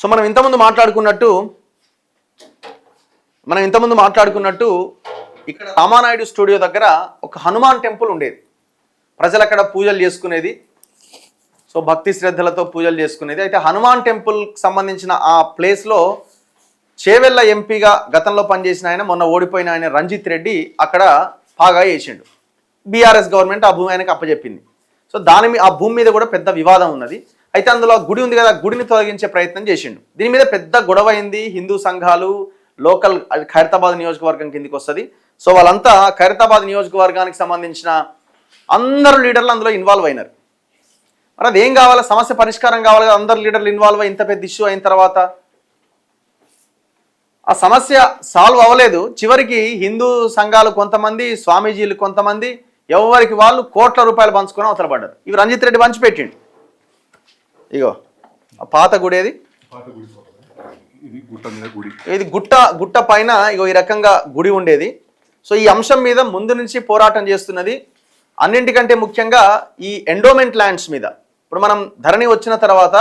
So మనం ఇంతకుముందు మాట్లాడుకున్నట్టు ఇక్కడ రామానాయుడు స్టూడియో దగ్గర ఒక హనుమాన్ టెంపుల్ ఉండేది. ప్రజలు అక్కడ పూజలు చేసుకునేది. సో భక్తి శ్రద్ధలతో పూజలు చేసుకునేది. అయితే హనుమాన్ టెంపుల్కి సంబంధించిన ఆ ప్లేస్లో చేవెళ్ళ ఎంపీగా గతంలో పనిచేసిన ఆయన, మొన్న ఓడిపోయిన ఆయన రంజిత్ రెడ్డి అక్కడ బాగా చేసిండు. బీఆర్ఎస్ గవర్నమెంట్ ఆ భూమి ఆయనకు అప్పచెప్పింది. సో ఆ భూమి మీద కూడా పెద్ద వివాదం ఉన్నది. అయితే అందులో గుడి ఉంది కదా, గుడిని తొలగించే ప్రయత్నం చేసిండు. దీని మీద పెద్ద గొడవ అయింది. హిందూ సంఘాలు, లోకల్ ఖైరతాబాద్ నియోజకవర్గం కిందికి వస్తుంది. సో వాళ్ళంతా ఖైరతాబాద్ నియోజకవర్గానికి సంబంధించిన అందరు లీడర్లు అందులో ఇన్వాల్వ్ అయినారు. మరి అదేం కావాలా, సమస్య పరిష్కారం కావాలి కదా, అందరు లీడర్లు ఇన్వాల్వ్ అయ్యి ఇంత పెద్ద ఇష్యూ అయిన తర్వాత ఆ సమస్య సాల్వ్ అవ్వలేదు. చివరికి హిందూ సంఘాలు కొంతమంది, స్వామీజీలు కొంతమంది ఎవరికి వాళ్ళు కోట్ల రూపాయలు పంచుకొని అవతల పడ్డారు. ఇవి రంజిత్ రెడ్డి పంచిపెట్టిండు. ఇగో ఆ పాత గుడి ఏది, ఇది గుట్ట పైన ఇగో ఈ రకంగా గుడి ఉండేది. సో ఈ అంశం మీద ముందు నుంచి పోరాటం చేస్తున్నది. అన్నింటికంటే ముఖ్యంగా ఈ ఎండోమెంట్ ల్యాండ్స్ మీద. ఇప్పుడు మనం ధరణి వచ్చిన తర్వాత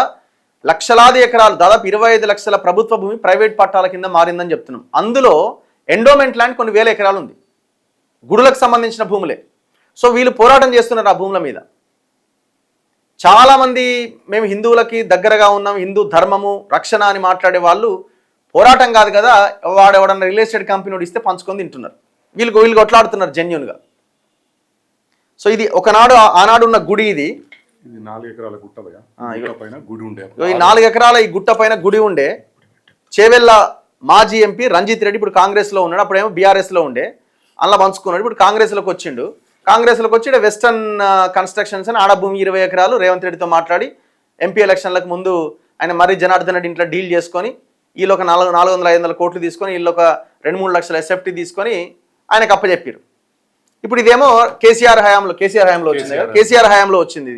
లక్షలాది ఎకరాలు, దాదాపు 25 లక్షల ప్రభుత్వ భూమి ప్రైవేట్ పట్టాల కింద మారిందని చెప్తున్నాం. అందులో ఎండోమెంట్ ల్యాండ్ కొన్ని వేల ఎకరాలు ఉంది, గుడులకు సంబంధించిన భూములే. సో వీళ్ళు పోరాటం చేస్తున్నారు ఆ భూముల మీద. చాలామంది మేము హిందువులకి దగ్గరగా ఉన్నాం, హిందూ ధర్మము రక్షణ అని మాట్లాడే వాళ్ళు పోరాటం కాదు కదా, వాడు ఎవడన్నా రియల్ ఎస్టేట్ కంపెనీ ఇస్తే పంచుకొని తింటున్నారు. వీళ్ళు కొట్లాడుతున్నారు జెన్యున్గా. సో ఇది ఆనాడు ఉన్న గుడి. ఇది 4 ఎకరాల గుట్ట పైన గుడి ఉండే. ఈ 4 ఎకరాల ఈ గుట్ట పైన గుడి ఉండే. చేవెళ్ళ మాజీ ఎంపీ రంజిత్ రెడ్డి ఇప్పుడు కాంగ్రెస్లో ఉన్నాడు, అప్పుడేమో బీఆర్ఎస్లో ఉండే. అందులో పంచుకున్నాడు. ఇప్పుడు కాంగ్రెస్లోకి వచ్చిండు. కాంగ్రెస్లోకి వచ్చి వెస్టర్న్ కన్స్ట్రక్షన్స్ అని ఆడభూమి 20 ఎకరాలు రేవంత్ రెడ్డితో మాట్లాడి ఎంపీ ఎలక్షన్లకు ముందు ఆయన మరీ జనార్దన్ రెడ్డి ఇంట్లో డీల్ చేసుకొని వీళ్ళు ఒక 400-500 కోట్లు తీసుకొని వీళ్ళు ఒక 2-3 లక్షల ఎస్ఎఫ్టీ తీసుకొని ఆయనకు అప్పచెప్పారు. ఇప్పుడు ఇదేమో కేసీఆర్ హయాంలో వచ్చింది. కేసీఆర్ హయాంలో వచ్చింది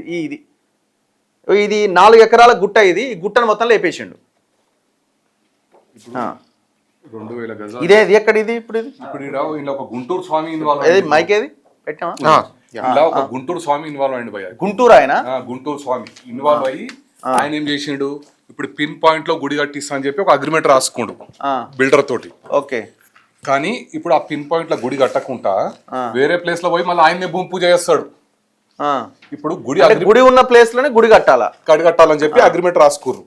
ఇది 4 ఎకరాల గుట్ట. ఈ గుట్టను మొత్తం లేపేసిండు. 2000 గజాలు. ఇదే ఎక్కడ ఇది ఇప్పుడు ఒక గుంటూరు స్వామి మైక్ ఏది పెట్టామా? ఒక గుంటూరు స్వామి ఇన్వాల్వ్ అయ్యింది భయ్య. గుంటూరు ఆయన గుంటూరు స్వామి ఇన్వాల్వ్ అయ్యి ఆయన ఏం చేసిండు, ఇప్పుడు పిన్ పాయింట్ లో గుడి కట్టిస్తా అని చెప్పి ఒక అగ్రిమెంట్ రాసుకుండు బిల్డర్ తోటి. ఓకే. కానీ ఇప్పుడు ఆ పిన్ పాయింట్ లో గుడి కట్టకుండా వేరే ప్లేస్ లో పోయి మళ్ళీ ఆయన్నే భూమి పూజ చేస్తాడు. ఇప్పుడు గుడి ఉన్న ప్లేస్ లోనే గుడి కట్టాలని చెప్పి అగ్రిమెంట్ రాసుకుర్రు.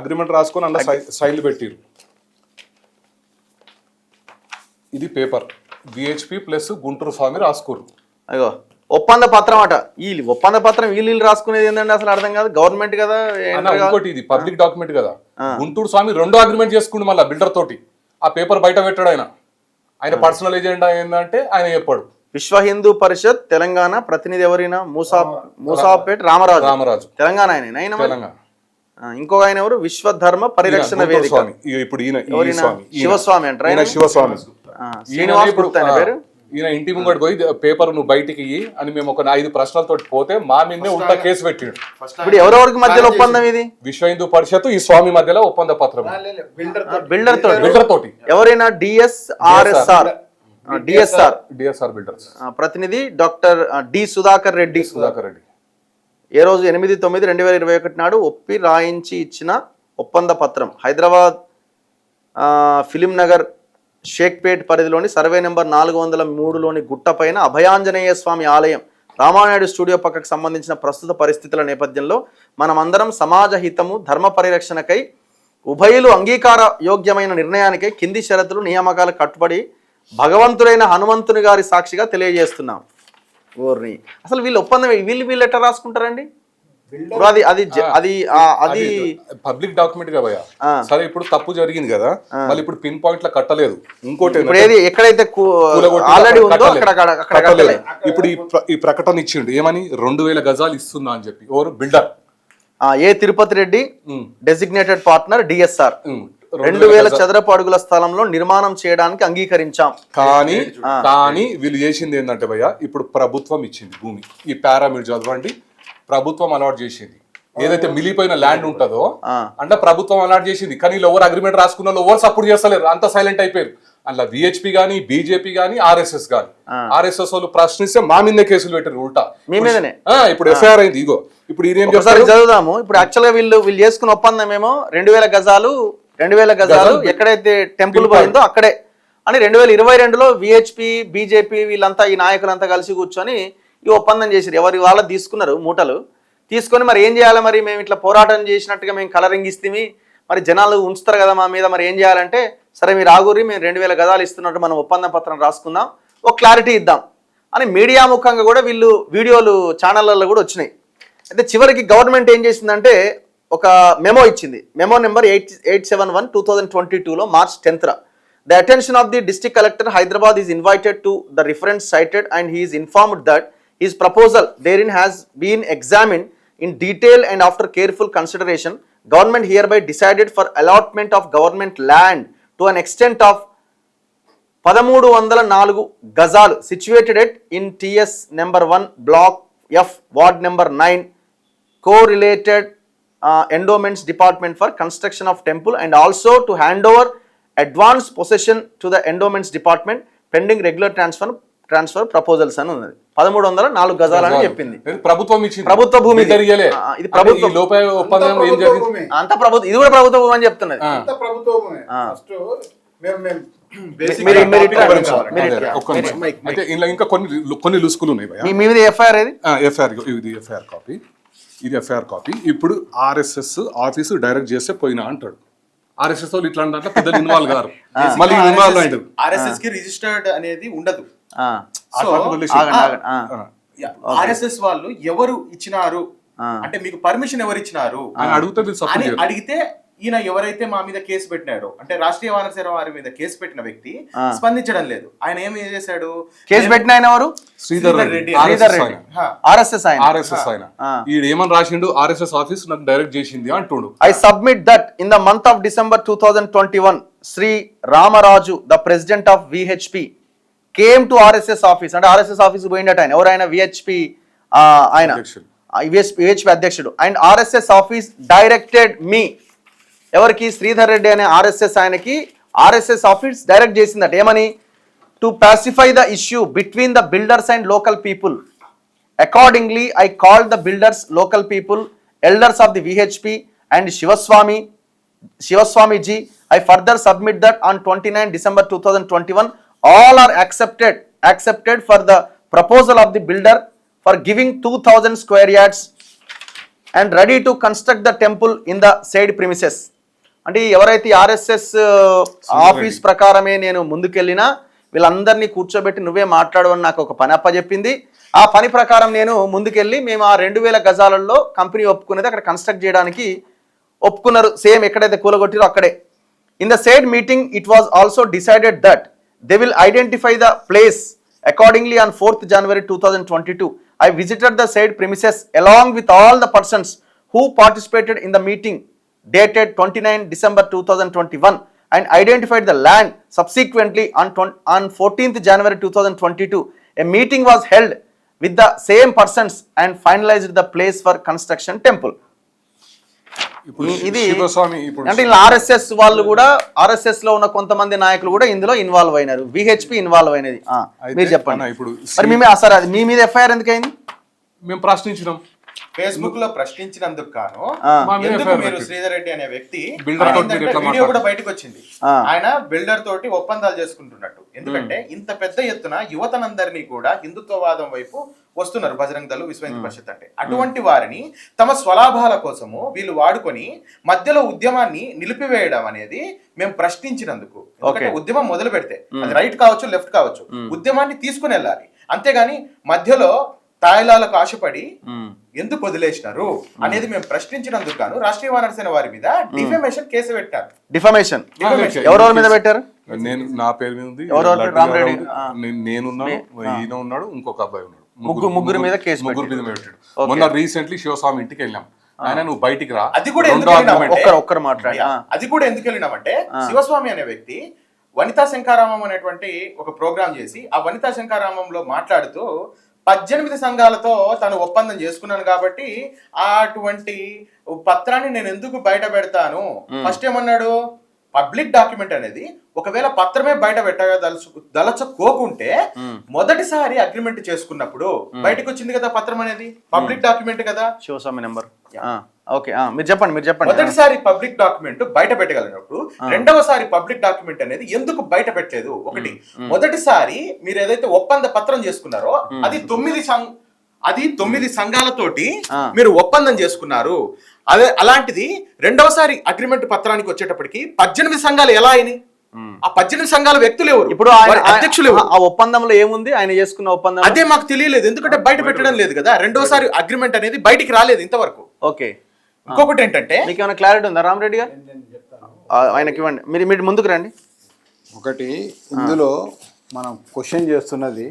అగ్రిమెంట్ రాసుకుని అందులో సైన్లు పెట్టిరు. ఇది పేపర్ బిహెచ్పి ప్లస్ గుంటూరు స్వామి రాసుకుర్రు. అయ్యో ఒప్పంద పత్రం అట. ఈ ఒప్పంద పత్రం వీళ్ళు రాసుకునేది ఏంటంటే అసలు అర్థం కాదు. గవర్నమెంట్ కదా, ఇంకోటి ఇది పబ్లిక్ డాక్యుమెంట్ కదా. గుంటూరు స్వామి 2వ అగ్రిమెంట్ చేసుకుండు మళ్ళీ బిల్డర్ తోటి. ఆ పేపర్ బయట పెట్టాడు ఆయన పర్సనల్ ఏజెండా ఏంటంటే ఆయన చెప్పాడు. విశ్వ హిందూ పరిషత్ తెలంగాణ ప్రతినిధి ఎవరైనా మూసాపేట్ రామరాజు తెలంగాణ ఆయన. తెలంగాణ. ఇంకొక ఆయన ఎవరు, విశ్వధర్మ పరిరక్షణ వేదిక. ఇప్పుడు శివస్వామి అంటారు. శివస్వామి శ్రీనివాస్ గుప్తా ఆయన పేరు. ఈయన ఇంటి ముంగడు పోయి పేపర్ నువ్వు బయటికి ఇయ్యి అని మేము ఒక 5 ప్రశ్నలతో పోతే మా మీదే ఉల్టా కేసు పెట్టాడు. ఇప్పుడు ఎవరెవరికి మధ్యలో ఒప్పందం ఇది? విశ్వ హిందూ పరిషత్ ఈ స్వామి మధ్యలో ఒప్పంద పత్రం బిల్డర్ తోటి. ఎవరైనా డిఎస్ఆర్ బిల్డర్స్ ప్రతినిధి డాక్టర్ డి సుధాకర్ రెడ్డి. ఏ రోజు 8/9/2021 నాడు ఒప్పి రాయించి ఇచ్చిన ఒప్పంద పత్రం. హైదరాబాద్ ఫిలిం నగర్ షేక్పేట్ పరిధిలోని సర్వే నెంబర్ 403లోని గుట్ట పైన అభయాంజనేయ స్వామి ఆలయం, రామానాయుడు స్టూడియో పక్కకు సంబంధించిన ప్రస్తుత పరిస్థితుల నేపథ్యంలో మనమందరం సమాజ హితము, ధర్మ పరిరక్షణకై ఉభయులు అంగీకార యోగ్యమైన నిర్ణయానికై కింది షరతులు నియామకాలు కట్టుబడి భగవంతుడైన హనుమంతుని గారి సాక్షిగా తెలియజేస్తున్నాం. ఓర్ని అసలు వీళ్ళు ఒప్పందం వీళ్ళు ఎట్లా రాసుకుంటారండి? అది పబ్లిక్ డాక్యుమెంట్ కదా. సరే ఇప్పుడు తప్పు జరిగింది కదా, మళ్ళీ ఇప్పుడు పిన్ పాయింట్ లో కట్టలేదు. ఇంకోటి ఎక్కడైతే ఇప్పుడు ఈ ప్రకటన ఇచ్చిండు ఏమని, 2000 గజాలు ఇస్తున్నా అని చెప్పి. ఎవరు? Builder A Tirupati Reddy, designated partner DSR. 2000 చదరపు అడుగుల స్థలంలో నిర్మాణం చేయడానికి అంగీకరించాం. కానీ వీళ్ళు చేసింది ఏంటంటే భయ్య, ఇప్పుడు ప్రభుత్వం ఇచ్చింది భూమి. ఈ పారామీటర్ చదవండి. ప్రభుత్వం అలాట్ చేసింది. ఏదైతే మిలిపోయిన ల్యాండ్ ఉంటుందో అంటే ప్రభుత్వం అలాట్ చేసింది. కానీ ఎవరు అగ్రిమెంట్ రాసుకున్న ఎవరు సపోర్ట్ చేస్తలేరు, అంత సైలెంట్ అయిపోయారు. అలా విహెచ్పి గానీ బీజేపీ గానీ ఆర్ఎస్ఎస్ గానీ ఆర్ఎస్ఎస్ వాళ్ళు ప్రశ్నిస్తే మా మీద కేసులు పెట్టారు ఉల్టా మీ మీదనే ఇప్పుడు ఎఫ్ఐఆర్ అయింది. ఇగో ఇప్పుడు ఈయన ఏం ఒకసారి చేస్తారు చదువుదాము. ఇప్పుడు యాక్చువల్ గా వీళ్ళు చేసుకున్న ఒప్పందం ఏమో 2000 గజాలు ఎక్కడైతే టెంపుల్ పోయిందో అక్కడే అని 2022లో విహెచ్పి బీజేపీ వీళ్ళంతా ఈ నాయకులంతా కలిసి కూర్చొని ఈ ఒప్పందం చేశారు. ఎవరి వాళ్ళ తీసుకున్నారు మూటలు తీసుకొని మరి ఏం చేయాలి, మరి మేము ఇట్లా పోరాటం చేసినట్టుగా మేము కలరింగ్ ఇస్తే మరి జనాలు ఉంచుతారు కదా మా మీద, మరి ఏం చేయాలంటే సరే మీరు ఆగురి, మేము 2000 గజాలు ఇస్తున్నట్టు మనం ఒప్పంద పత్రం రాసుకుందాం, ఒక క్లారిటీ ఇద్దాం అని మీడియా ముఖంగా కూడా వీళ్ళు వీడియోలు ఛానళ్ళల్లో కూడా వచ్చినాయి. అయితే చివరికి గవర్నమెంట్ ఏం చేసిందంటే ఒక మెమో ఇచ్చింది. మెమో నెంబర్ 871/2022లో March 10th. The attention of the district collector Hyderabad is invited to the reference cited and he is informed that his proposal therein has been examined in detail and after careful consideration, government hereby decided for allotment of government land to an extent of 1304 గజాలు situated at in TS number 1 block F ward number 9 co-related endowments department for construction of temple and also to hand over advance possession to the endowments department pending regular transfer proposals అని ఉన్నది. 1304 గజాలని చెప్పింది. ప్రభుత్వం ఇచ్చింది, ప్రభుత్వ భూమి ఇది ప్రభుత్వ ఒప్పందం ఏం జరిగింది అంత ప్రభుత్వం, ఇది కూడా ప్రభుత్వ భూమి అని చెప్తున్నది. అయితే ఇలా ఇంకా కొన్ని లుసుకులు ఉన్నాయి. మీ మీద ఎఫ్ఐఆర్ ఏది? ఇది ఎఫ్ఐఆర్ కాపీ, ఇది ఎఫ్ఐఆర్ కాపీ. ఇప్పుడు ఆర్ఎస్ఎస్ ఆఫీసు డైరెక్ట్ చేస్తే పోయినా అంటాడు. ఆర్ఎస్ఎస్ వాళ్ళు ఇట్లా అంటే పెద్దలు ఇన్వాల్వ్ గారు, మళ్ళీ ఇన్వాల్వ్ అయ్యారు. ఆర్ఎస్ఎస్ కి రిజిస్టర్డ్ అనేది ఉండదు. ఆర్ఎస్ఎస్ వాళ్ళు ఎవరు ఇచ్చినారు అంటే మీకు పర్మిషన్ ఎవరు ఇచ్చినారు అడిగితే ఈయన ఎవరైతే మా మీద కేసు పెట్టినాడో అంటే రాష్ట్రీయ వానరసేన వారి మీద కేసు పెట్టిన వ్యక్తి స్పందించడం లేదు. ఆయన ఏం చేశాడు, కేసు పెట్టిన ఆయన ఎవరు? శ్రీధర్ రెడ్డి, ఆర్ఎస్ఎస్ ఆయన. ఈడు ఏమని రాసిండు, ఆర్ఎస్ఎస్ ఆఫీస్ నాకు డైరెక్ట్ చేసింది అంటుండు. I submit that in the month of December 2021 Shri Ramaraju the president of VHP came to RSS office. అంటే ఆర్ఎస్ఎస్ ఆఫీస్ పోయిండట ఆయన. ఎవరైనా విహెచ్పి ఆయన విహెచ్పి అధ్యక్షుడు. And RSS office directed me, ఎవరికి? శ్రీధర్ రెడ్డి అనే ఆర్ఎస్ఎస్ ఆయనకి ఆర్ఎస్ఎస్ ఆఫీస్ డైరెక్ట్ చేసిందట. ఏమని? To pacify the issue between the builders and local people. Accordingly I called the builders, local people, elders of the VHP and Shivaswami ji. I further submit that on 29 December 2021 all are accepted for the proposal of the builder for giving 2000 square yards and ready to construct the temple in the said premises. అంటే ఎవరైతే RSS office ప్రకారమే నేను ముందుకెళ్ళినా వీళ్ళందరినీ కూర్చోబెట్టి నువ్వే మాట్లాడు అని నాకు ఒక పని అప్పచెప్పింది. ఆ పని ప్రకారం నేను ముందుకెళ్ళి మేము ఆ 2000 గజాలలో కంపెనీ ఒప్పుకునేది అక్కడ కన్స్ట్రక్ట్ చేయడానికి ఒప్పుకున్నారు. సేమ్ ఎక్కడైతే కూలగొట్టిరో అక్కడే. In the said meeting, it was also decided that they will identify the place. Accordingly, on 4th January 2022, I visited the said premises along with all the persons who participated in the meeting dated 29 December 2021 and identified the land. Subsequently, on 14th January 2022, a meeting was held with the same persons and finalized the place for construction temple. ఇది అంటే ఇలా RSS వాళ్ళు కూడా, RSS లో ఉన్న కొంతమంది నాయకులు కూడా ఇందులో ఇన్వాల్వ్ అయినారు. విహెచ్పి ఇన్వాల్వ్ అయినది. మీరు చెప్పండి. ఇప్పుడు మరి మీ మీద ఎఫ్ఐఆర్ ఎందుకు అయింది? మేము ప్రశ్నించినాం, ఫేస్బుక్ లో ప్రశ్నించినందుకు గాను మీరు శ్రీధర్ రెడ్డి అనే వ్యక్తి వీడియో కూడా బయటకు వచ్చింది. ఆయన బిల్డర్ తోటి ఒప్పందాలు చేసుకుంటున్నట్టు. ఎందుకంటే ఇంత పెద్ద ఎత్తున యువతనందరినీ కూడా హిందుత్వవాదం వైపు వస్తున్నారు బజరంగ దళ్, విశ్వ హిందూ పరిషత్ అంటే. అటువంటి వారిని తమ స్వలాభాల కోసము వీళ్ళు వాడుకొని మధ్యలో ఉద్యమాన్ని నిలిపివేయడం అనేది మేము ప్రశ్నించినందుకు. ఎందుకంటే ఉద్యమం మొదలు పెడితే అది రైట్ కావచ్చు, లెఫ్ట్ కావచ్చు, ఉద్యమాన్ని తీసుకుని వెళ్ళాలి. అంతేగాని మధ్యలో తాయిలాలకు ఆశపడి ఎందుకు వదిలేసినారు అనేది మేము ప్రశ్నించినందుకు గాను రాష్ట్రీయ వానరసేన వారి మీద డిఫమేషన్ కేసు పెట్టారు. డిఫమేషన్ ఎవరెవరి మీద పెట్టారు? నేను, నా పేరు మీద ఉంది, నేనున్నాను, ఈయన ఉన్నాడు, ఇంకొక అబ్బాయి ఉన్నాడు. ముగ్గురు మీద కేసు పెట్టాడు. మొన్న రీసెంట్లీ శివస్వామి ఇంటికి వెళ్ళాం. ఆయన నువ్వు బయటికి రా. అది కూడా ఎందుకు వెళ్ళినామంటే శివస్వామి అనే వ్యక్తి వనితా శంకారామం అనేటువంటి ఒక ప్రోగ్రామ్ చేసి ఆ వనితా శంకారామంలో మాట్లాడుతూ 18 సంఘాలతో తను ఒప్పందం చేసుకున్నాను కాబట్టి అటువంటి పత్రాన్ని నేను ఎందుకు బయట పెడతాను. ఫస్ట్ ఏమన్నాడు, పబ్లిక్ డాక్యుమెంట్ అనేది ఒకవేళ పత్రమే బయట దలచుకోకుంటే మొదటిసారి అగ్రిమెంట్ చేసుకున్నప్పుడు బయటకు వచ్చింది కదా పత్రం అనేది, పబ్లిక్ డాక్యుమెంట్ కదా. శివస్వామి నెంబర్ ఓకే, మీరు చెప్పండి. మొదటిసారి పబ్లిక్ డాక్యుమెంట్ బయట పెట్టగలిగినప్పుడు రెండవసారి పబ్లిక్ డాక్యుమెంట్ అనేది ఎందుకు బయట పెట్టలేదు? ఒకటి, మొదటిసారి మీరు ఏదైతే ఒప్పంద పత్రం చేసుకున్నారో అది 9 సంఘాలతోటి మీరు ఒప్పందం చేసుకున్నారు. అదే అలాంటిది రెండవసారి అగ్రిమెంట్ పత్రానికి వచ్చేటప్పటికి 18 సంఘాలు ఎలా అయినాయి? ఆ 18 సంఘాల వ్యక్తులు ఎవరు? ఇప్పుడు అధ్యక్షులు ఆ ఒప్పందంలో ఏముంది? ఆయన చేసుకున్న ఒప్పందం అదే మాకు తెలియలేదు, ఎందుకంటే బయట పెట్టడం లేదు కదా. రెండోసారి అగ్రిమెంట్ అనేది బయటికి రాలేదు ఇంతవరకు. ఓకే, ఇంకొకటి ఏంటంటే, మీకు ఏమైనా క్లారిటీ ఉందా రామరెడ్డి గారు? ఆయనకి ఇవ్వండి, మీరు ముందుకు రండి. ఒకటి, ఇందులో మనం క్వశ్చన్ చేస్తున్నది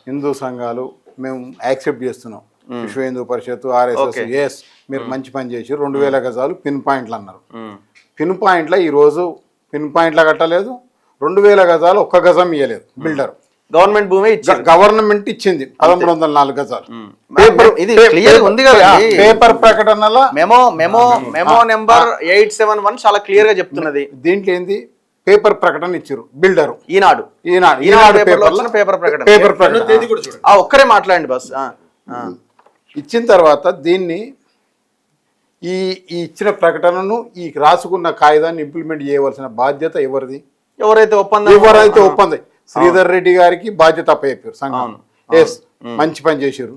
హిందూ సంఘాలు మేము యాక్సెప్ట్ చేస్తున్నాం, విశ్వ హిందూ పరిషత్, ఆర్ఎస్ఎస్, ఎస్ మీరు మంచి పని చేసి 2000 గజాలు పిన్ పాయింట్లు అన్నారు. పిన్ పాయింట్ల ఈరోజు పిన్ పాయింట్ల కట్టలేదు, 2000 గజాలు ఒక్క గజం ఇవ్వలేదు బిల్డర్. గవర్నమెంట్ భూమి గవర్నమెంట్ ఇచ్చింది 1304 గజాలు. పేపర్ ప్రకటనలో మెమో నెంబర్ 871 చాలా క్లియర్ గా చెప్తున్నది. దీంట్లో ఏంది? పేపర్ ప్రకటన ఇచ్చారు బిల్డర్. ఈనాడు పేపర్ ప్రకటన. ఒక్కరే మాట్లాడండి బస్. ఇచ్చిన తర్వాత దీన్ని ఈ ఇచ్చిన ప్రకటనను ఈ రాసుకున్న కాగితాన్ని ఇంప్లిమెంట్ చేయవలసిన బాధ్యత ఎవరిది? ఎవరైతే ఒప్పందం శ్రీధర్ రెడ్డి గారికి బాధ్యత అప్పచెప్పారు సంఘం. ఎస్, మంచి పని చేశారు.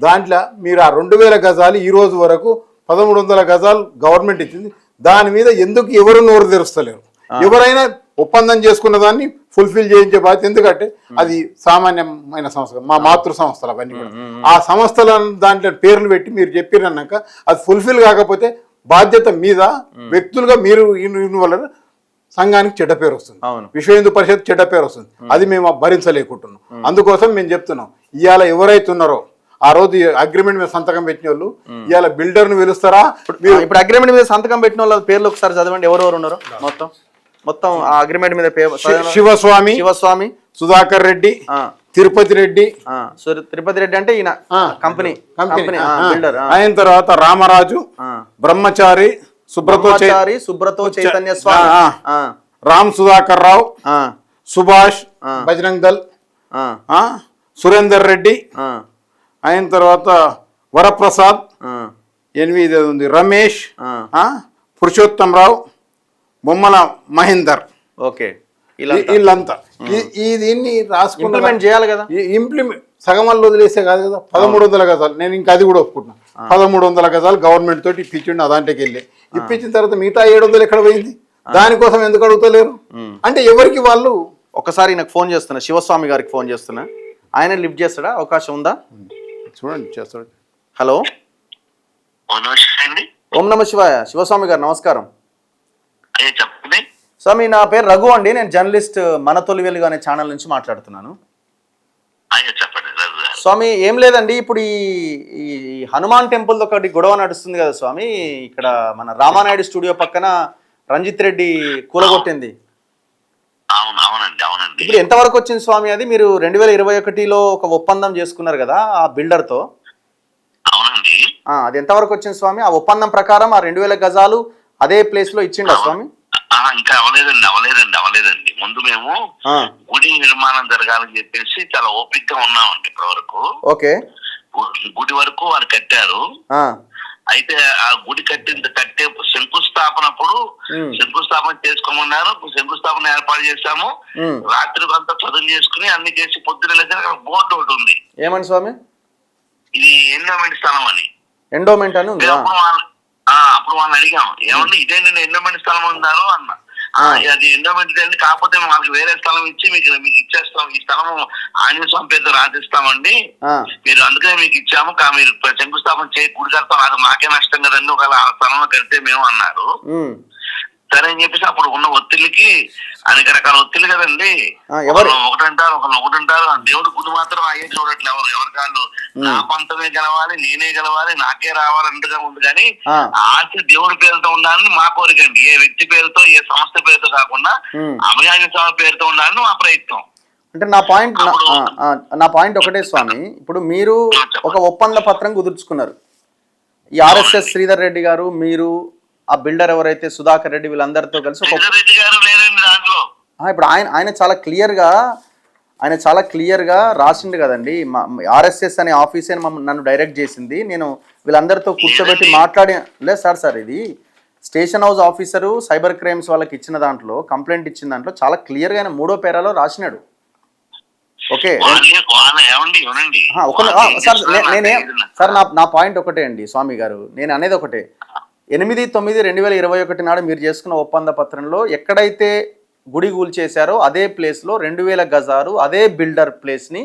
దాంట్లో మీరు ఆ 2000 గజాలు ఈ రోజు వరకు 1300 గజాలు గవర్నమెంట్ ఇచ్చింది. దాని మీద ఎందుకు ఎవరు నోరు తెరుస్తలేరు? ఎవరైనా ఒప్పందం చేసుకున్న దాన్ని ఫుల్ఫిల్ చేయించే బాధ్యత, ఎందుకంటే అది సామాన్యమైన సంస్థ, మా మాతృ సంస్థలు అవన్నీ కూడా. ఆ సంస్థల దాంట్లో పేర్లు పెట్టి మీరు చెప్పిరన్నాక అది ఫుల్ఫిల్ కాకపోతే బాధ్యత మీద వ్యక్తులుగా మీరు వల్ల సంఘానికి చెడ్డ పేరు వస్తుంది, విశ్వ హిందూ పరిషత్ చెడ్డ పేరు వస్తుంది. అది మేము భరించలేకుంటున్నాం. అందుకోసం మేము చెప్తున్నాం, ఇవాళ ఎవరైతే ఉన్నారో ఆ రోజు అగ్రిమెంట్ మీద సంతకం పెట్టిన వాళ్ళు ఇవాళ బిల్డర్ ను పిలుస్తారా? ఇప్పుడు అగ్రిమెంట్ మీద సంతకం పెట్టిన వాళ్ళ పేర్లు ఒకసారి చదవండి, ఎవరెవరు ఉన్నారో మొత్తం ఆ అగ్రిమెంట్ మీద. శివస్వామి, సుధాకర్ రెడ్డి, తిరుపతి రెడ్డి అంటే ఈయన కంపెనీ బిల్డర్. అయిన తర్వాత రామరాజు, బ్రహ్మచారి, సుబ్రతో చైతన్య స్వామి, రామ్ సుధాకర్ రావు, సుభాష్, బజరంగ్ దల్, సురేందర్ రెడ్డి, అయిన తర్వాత వరప్రసాద్, 8 ఉంది, రమేష్, పురుషోత్తం రావు, బొమ్మల మహేందర్. ఓకే, వీళ్ళంతా దీన్ని రాసుకుని చేయాలి కదా. ఇంప్లిమెంట్ సగం వల్ల వదిలేసే కాదు కదా. 1300 గజాలు నేను ఇంకా అది కూడా ఒప్పుకుంటున్నా. 1300 గజాలు గవర్నమెంట్ తోటి ఇప్పించండి, అదాంటికి వెళ్ళి ఇప్పించిన తర్వాత మిగతా 700 ఎక్కడ పోయింది? దానికోసం ఎందుకు అడుగుతలేరు? అంటే ఎవరికి వాళ్ళు. ఒకసారి నాకు ఫోన్ చేస్తున్నా, శివస్వామి గారికి ఫోన్ చేస్తున్నా, ఆయన లిఫ్ట్ చేస్తాడా? అవకాశం ఉందా? చూడండి, చేస్తాడు. హలో, ఓం నమ శివాయ. శివస్వామి గారు నమస్కారం. స్వామి, నా పేరు రఘు అండి, నేను జర్నలిస్ట్ మన తొలి వెలుగు అనే ఛానల్ నుంచి మాట్లాడుతున్నాను. స్వామి, ఏం లేదండి, ఇప్పుడు ఈ హనుమాన్ టెంపుల్ ఒకటి గొడవ నడుస్తుంది కదా స్వామి. ఇక్కడ మన రామానాయుడు స్టూడియో పక్కన రంజిత్ రెడ్డి కూలగొట్టింది. ఇప్పుడు ఎంతవరకు వచ్చింది స్వామి అది? మీరు 2021లో ఒక ఒప్పందం చేసుకున్నారు కదా ఆ బిల్డర్ తో. అది ఎంతవరకు వచ్చింది స్వామి? ఆ ఒప్పందం ప్రకారం ఆ 2000 గజాలు అదే ప్లేస్ లో ఇచ్చిండా స్వామి? ఇంకా అవలేదండి. ముందు మేము గుడి నిర్మాణం జరగాలని చెప్పేసి చాలా ఓపిక్ గా ఉన్నామండి ఇప్పటి వరకు. ఓకే, గుడి వరకు వారు కట్టారు. అయితే ఆ గుడి కట్టే శంకుస్థాపన చేసుకోమన్నారు. శంకుస్థాపన ఏర్పాటు చేశాము. రాత్రి అంతా చదువు చేసుకుని అన్ని చేసి పొద్దున అక్కడ బోర్డు ఒకటి ఉంది. ఏమని స్వామి? ఇది ఎండోమెంట్ స్థలం అని. ఎండోమెంట్ అని ఉంది. అప్పుడు వాళ్ళని అడిగాం, ఏమన్నా ఇదే నేను ఎండోమెంట్ స్థలం ఉన్నారు అన్న. అది ఎండోమెంట్ అండి, కాకపోతే మాకు వేరే స్థలం ఇచ్చి మీకు ఇచ్చేస్తాం, ఈ స్థలం ఆంజనేయ స్వామి పేరుతో రాసిస్తామండి, మీరు అందుకనే మీకు ఇచ్చాము, మీరు శంకుస్థాపన గుడి కడతాం, అది మాకే నష్టం కదండి ఒకవేళ ఆ స్థలంలో కడితే మేము అన్నారు. సరే అని చెప్పేసి అప్పుడు ఉన్న ఒత్తిడికి అనేక రకాల ఒత్తిడి కదండి. ఒకటంటారు దేవుడి గుడి మాత్రం అయ్యే చూడట్లే. ఎవరి కాళ్ళు నా పంతమే గెలవాలి, నేనే గెలవాలి, నాకే రావాలంటగా ఉంది. కానీ ఆశ దేవుడి పేరుతో ఉండాలని మా కోరిక అండి. ఏ వ్యక్తి పేరుతో, ఏ సంస్థ పేరుతో కాకుండా అభయాంజనేయ స్వామి పేరుతో ఉండాలని మా ప్రయత్నం. అంటే నా పాయింట్ ఒకటే స్వామి, ఇప్పుడు మీరు ఒక ఒప్పంద పత్రం కుదుర్చుకున్నారు. ఈ ఆర్ఎస్ఎస్ శ్రీధర్ రెడ్డి గారు, మీరు, ఆ బిల్డర్ ఎవరైతే సుధాకర్ రెడ్డి, వీళ్ళందరితో కలిసి రెడ్డి గారు ఇప్పుడు ఆయన చాలా క్లియర్గా రాసిండు కదండి. ఆర్ఎస్ఎస్ అనే ఆఫీసే నన్ను డైరెక్ట్ చేసింది, నేను వీళ్ళందరితో కూర్చోబెట్టి లేదు సార్ ఇది station house officer cyber crimes వాళ్ళకి ఇచ్చిన దాంట్లో, కంప్లైంట్ ఇచ్చిన దాంట్లో చాలా క్లియర్గా ఆయన 3వ పేరాలో రాసినాడు. ఓకే సార్ నా పాయింట్ ఒకటే అండి స్వామి గారు, నేను అనేది ఒకటే. 8/9/2021 నాడు మీరు చేసుకున్న ఒప్పంద పత్రంలో ఎక్కడైతే గుడి కూల్చేశారో అదే ప్లేస్లో 2000 గజాలు అదే బిల్డర్ ప్లేస్ని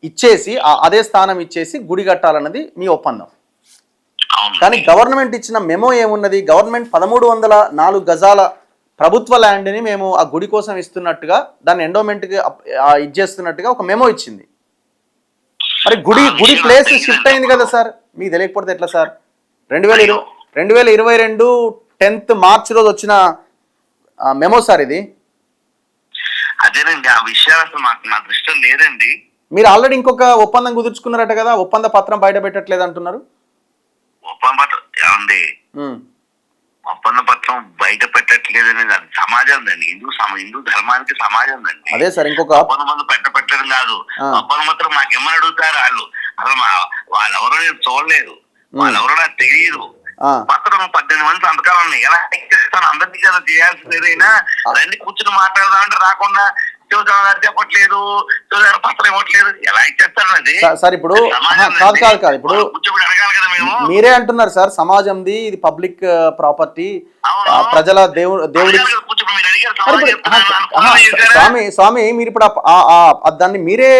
ఇచ్చేసి అదే స్థానం ఇచ్చేసి గుడి కట్టాలన్నది మీ ఒప్పందం. కానీ గవర్నమెంట్ ఇచ్చిన మెమో ఏమున్నది? గవర్నమెంట్ 1304 గజాల ప్రభుత్వ ల్యాండ్ని మేము ఆ గుడి కోసం ఇస్తున్నట్టుగా, దాన్ని ఎండోమెంట్కి ఇచ్చేస్తున్నట్టుగా ఒక మెమో ఇచ్చింది. మరి గుడి ప్లేస్ షిఫ్ట్ అయింది కదా సార్, మీకు తెలియకపోతే ఎట్లా సార్? 2022 10th మార్చ్ రోజు వచ్చిన మెమో సార్ ఇది. అదేనండి, ఆ విషయాలు అసలు నా దృష్టిలో లేదండి. మీరు ఆల్రెడీ ఇంకొక ఒప్పందం కుదుర్చుకున్నారట కదా, ఒప్పంద పత్రం బయట పెట్టట్లేదు అంటున్నారు. ఒప్పంద పత్రం ఏమండి, ఒప్పంద పత్రం బయట పెట్టట్లేదు అనేది అది సమాజం అండి, హిందూ ధర్మానికి సమాజం అండి. అదే సార్, ఇంకొక ఒప్పంద పత్రం పెట్టడం కాదు. ఒప్పంద పత్రం మాకేమని అడుగుతారు వాళ్ళు, అసలు వాళ్ళెవరో నేను చూడలేదు, వాళ్ళెవరో నాకు తెలియదు. పత్రం 18 మంది సంతకాలు ఉన్నాయి, ఎలా చేస్తాను? అందరికీ కదా చేయాల్సింది. ఏదైనా రండి కూర్చుని మాట్లాడదామంటే రాకుండా శివసాగర్ చెప్పట్లేదు, శివసాగర్ పత్రం ఇవ్వట్లేదు, ఎలా ఇచ్చేస్తారు అది సార్? ఇప్పుడు కాదు ఇప్పుడు అడగాలి కదా మేము. మీరే అంటున్నారు సార్, సమాజంది, ఇది పబ్లిక్ ప్రాపర్టీ, ప్రజల దేవుడి. స్వామి మీరు ఇప్పుడు దాన్ని మీరే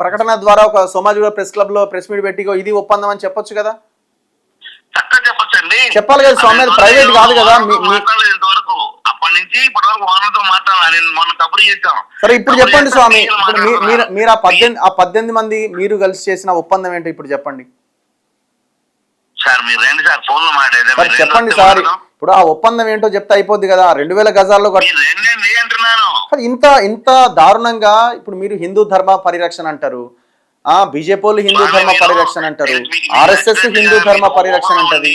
ప్రకటన ద్వారా ఒక సోమాజిగూడ ప్రెస్ క్లబ్ లో ప్రెస్ మీట్ పెట్టి ఇది ఒప్పందం అని చెప్పొచ్చు కదా. చెప్పాలి కదా స్వామి, అది ప్రైవేట్ కాదు కదా. అప్పటి నుంచి ఇప్పటి వరకు ఓనర్తో మాట్లాడాలి, మొన్న కబురు చేశాం. సరే ఇప్పుడు చెప్పండి స్వామి, ఇప్పుడు మీరు ఆ 18 మంది మీరు కలిసి చేసిన ఒప్పందం ఏంటో ఇప్పుడు చెప్పండి సార్. మీరు రండి సార్, ఫోన్ లో మాట్లాడేది చెప్పండి సార్. ఇప్పుడు ఆ ఒప్పందం ఏంటో చెప్తే అయిపోద్ది కదా. 2000 గజాల్లో ఇంత దారుణంగా ఇప్పుడు మీరు హిందూ ధర్మ పరిరక్షణ అంటారు, బీజేపీ వాళ్ళు హిందూ ధర్మ పరిరక్షణ అంటారు, ఆర్ఎస్ఎస్ హిందూ ధర్మ పరిరక్షణ అంటది.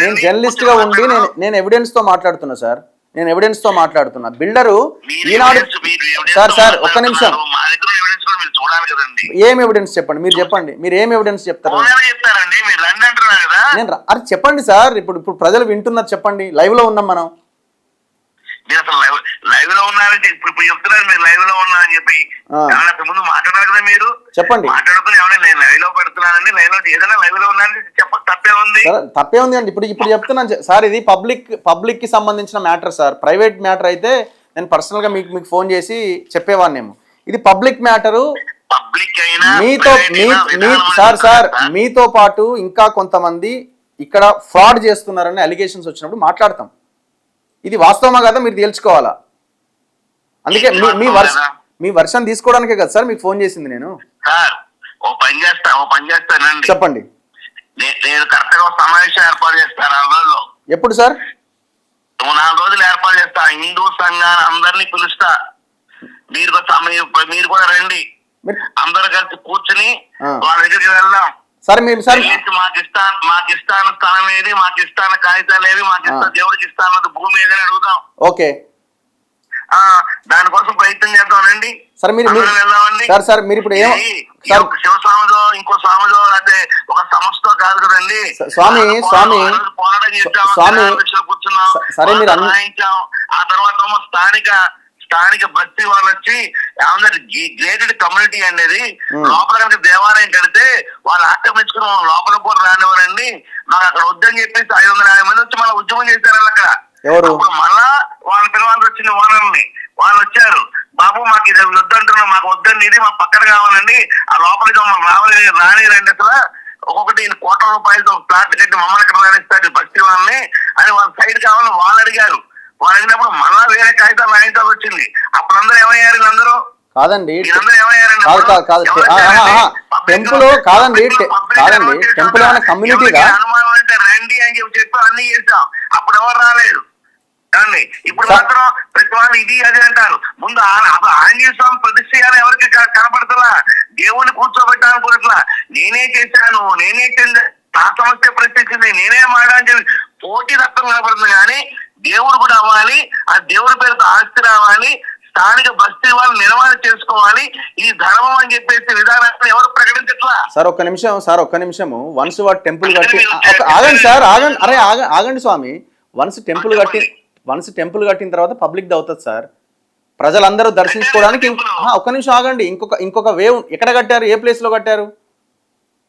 నేను జర్నలిస్ట్ గా ఉండి నేను ఎవిడెన్స్ తో మాట్లాడుతున్నా సార్, బిల్డరు ఈనాడు. సార్ ఒక్క నిమిషం, ఏం ఎవిడెన్స్ చెప్పండి, మీరు ఏం ఎవిడెన్స్ చెప్తారు? అది చెప్పండి సార్, ఇప్పుడు ప్రజలు వింటున్నారు, చెప్పండి. లైవ్ లో ఉన్నాం మనం. లైవ్ లో ఉన్నారని ఇప్పుడు చెప్తున్నారు, మీరు లైవ్ లో ఉన్నారని చెప్పి ముందు మాట్లాడారు కదా మీరు. చెప్పండి, మాట్లాడుకుని నేను లైవ్ లో పెడుతున్నానండి, లైవ్ లో ఏదైనా లైవ్ లో ఉన్నారని చెప్పండి, తప్పే ఉంది అండి. ఇప్పుడు చెప్తున్నాను సార్, ఇది పబ్లిక్ కి సంబంధించిన మ్యాటర్ సార్. ప్రైవేట్ మ్యాటర్ అయితే నేను పర్సనల్ గా మీకు ఫోన్ చేసి చెప్పేవాన్నేమో. ఇది పబ్లిక్ మ్యాటరు. మీతో పాటు ఇంకా కొంతమంది ఇక్కడ ఫ్రాడ్ చేస్తున్నారని అలిగేషన్స్ వచ్చినప్పుడు మాట్లాడతాం. ఇది వాస్తవమా కదా మీరు తేల్చుకోవాలా. అందుకే మీ వర్షన్ తీసుకోవడానికే కదా సార్ మీకు ఫోన్ చేసింది నేను. ఓ పని చేస్తానండి, చెప్పండి. నేను కరెక్ట్ గా సమావేశం ఏర్పాటు చేస్తాను 4 రోజుల్లో. ఎప్పుడు సార్? 4 రోజులు ఏర్పాటు చేస్తా, హిందూ సంఘాన్ని అందరినీ పిలుస్తా, మీరు కూడా రండి, అందరు కలిసి కూర్చుని వాళ్ళ దగ్గరికి వెళ్దాం. సరే మాకు ఇస్తాన స్థానం ఏది, మాకు ఇస్తాన కాగితాలు ఏవి, మాకు ఇస్తా దేవుడికి ఇస్తాన భూమి ఏదని అడుగుదాం. ఓకే, దానికోసం ప్రయత్నం చేద్దామండి. సరే మీరు ఇప్పుడు శివ స్వామిదో ఇంకో స్వామిదో అయితే ఒక సంస్థ కాదు కదండి స్వామి. పోరాటం చేసాం, కూర్చున్నాం, రాయించాం. ఆ తర్వాత స్థానిక బస్తీ వాళ్ళు వచ్చి గేటెడ్ కమ్యూనిటీ అనేది లోపల కనుక దేవాలయం కడితే వాళ్ళు ఆక్రమించుకుని లోపల కూడా రానివ్వరండి, మాకు అక్కడ వద్దని చెప్పేసి 550 మంది వచ్చి మళ్ళీ ఉద్యమం చేశారు అక్కడ. అప్పుడు మళ్ళా వాళ్ళ పిల్లవాళ్ళు వచ్చిన ఓనర్ని వాళ్ళు వచ్చారు, బాబు మాకు ఇది వద్దంటున్నాం, మాకు వద్దండి, ఇది మా పక్కన కావాలండి, ఆ లోపలికి మమ్మల్ని రానిరండి, అసలు ఒక్కొక్కటి 1 కోట్ల రూపాయలతో ఫ్లాట్ కట్టి మమ్మల్ని అక్కడ రాణిస్తారు బస్తీ వాళ్ళని అని వాళ్ళ సైడ్ కావాలని వాళ్ళు అడిగారు. వాళ్ళు అడిగినప్పుడు మళ్ళా వేరే కాగితాలు రాయించాల్సి వచ్చింది. అప్పుడు అందరూ ఏమయ్యారు? వీళ్ళందరూ కాదండి, ఏమయ్యారండి? టెంపుల్ కాదండి, టెంపుల్ ఏమైనా కమ్యూనిటీగా అనుమానం అంటే రండి అని చెప్పి అన్ని చేసాం, అప్పుడు ఎవరు రాలేదు. ఇప్పుడు మాత్రం ప్రతి వాళ్ళు ఇది అది అంటారు. ముందు ఆంజనేయ స్వామి ప్రతిష్ఠ ఎవరికి కనపడుతుందా? దేవుణ్ణి కూర్చోబెట్టాలనుకోవట్లా, నేనే చేశాను, నేనే నా సమస్య ప్రత్యక్షింది, నేనే మాట అని చెప్పి పోటీ తత్వం కనపడుతుంది. కానీ దేవుడు కూడా అవ్వాలి, ఆ దేవుడి పేరుతో ఆస్తి రావాలి, స్థానిక బస్తీ వాళ్ళు నిర్వహణ చేసుకోవాలి, ఈ ధర్మం అని చెప్పేసి విధానాన్ని ఎవరు ప్రకటించట్లా. సార్ ఒక్క నిమిషము వన్స్ వాడు టెంపుల్ కట్టి ఆగండి సార్, ఆగండి స్వామి. వన్స్ టెంపుల్ కట్టిన తర్వాత పబ్లిక్ అవుతుంది సార్, ప్రజలందరూ దర్శించుకోవడానికి. ఒక్క నిమిషం ఆగండి, ఇంకొక వేవ్ ఎక్కడ కట్టారు, ఏ ప్లేస్ లో కట్టారు,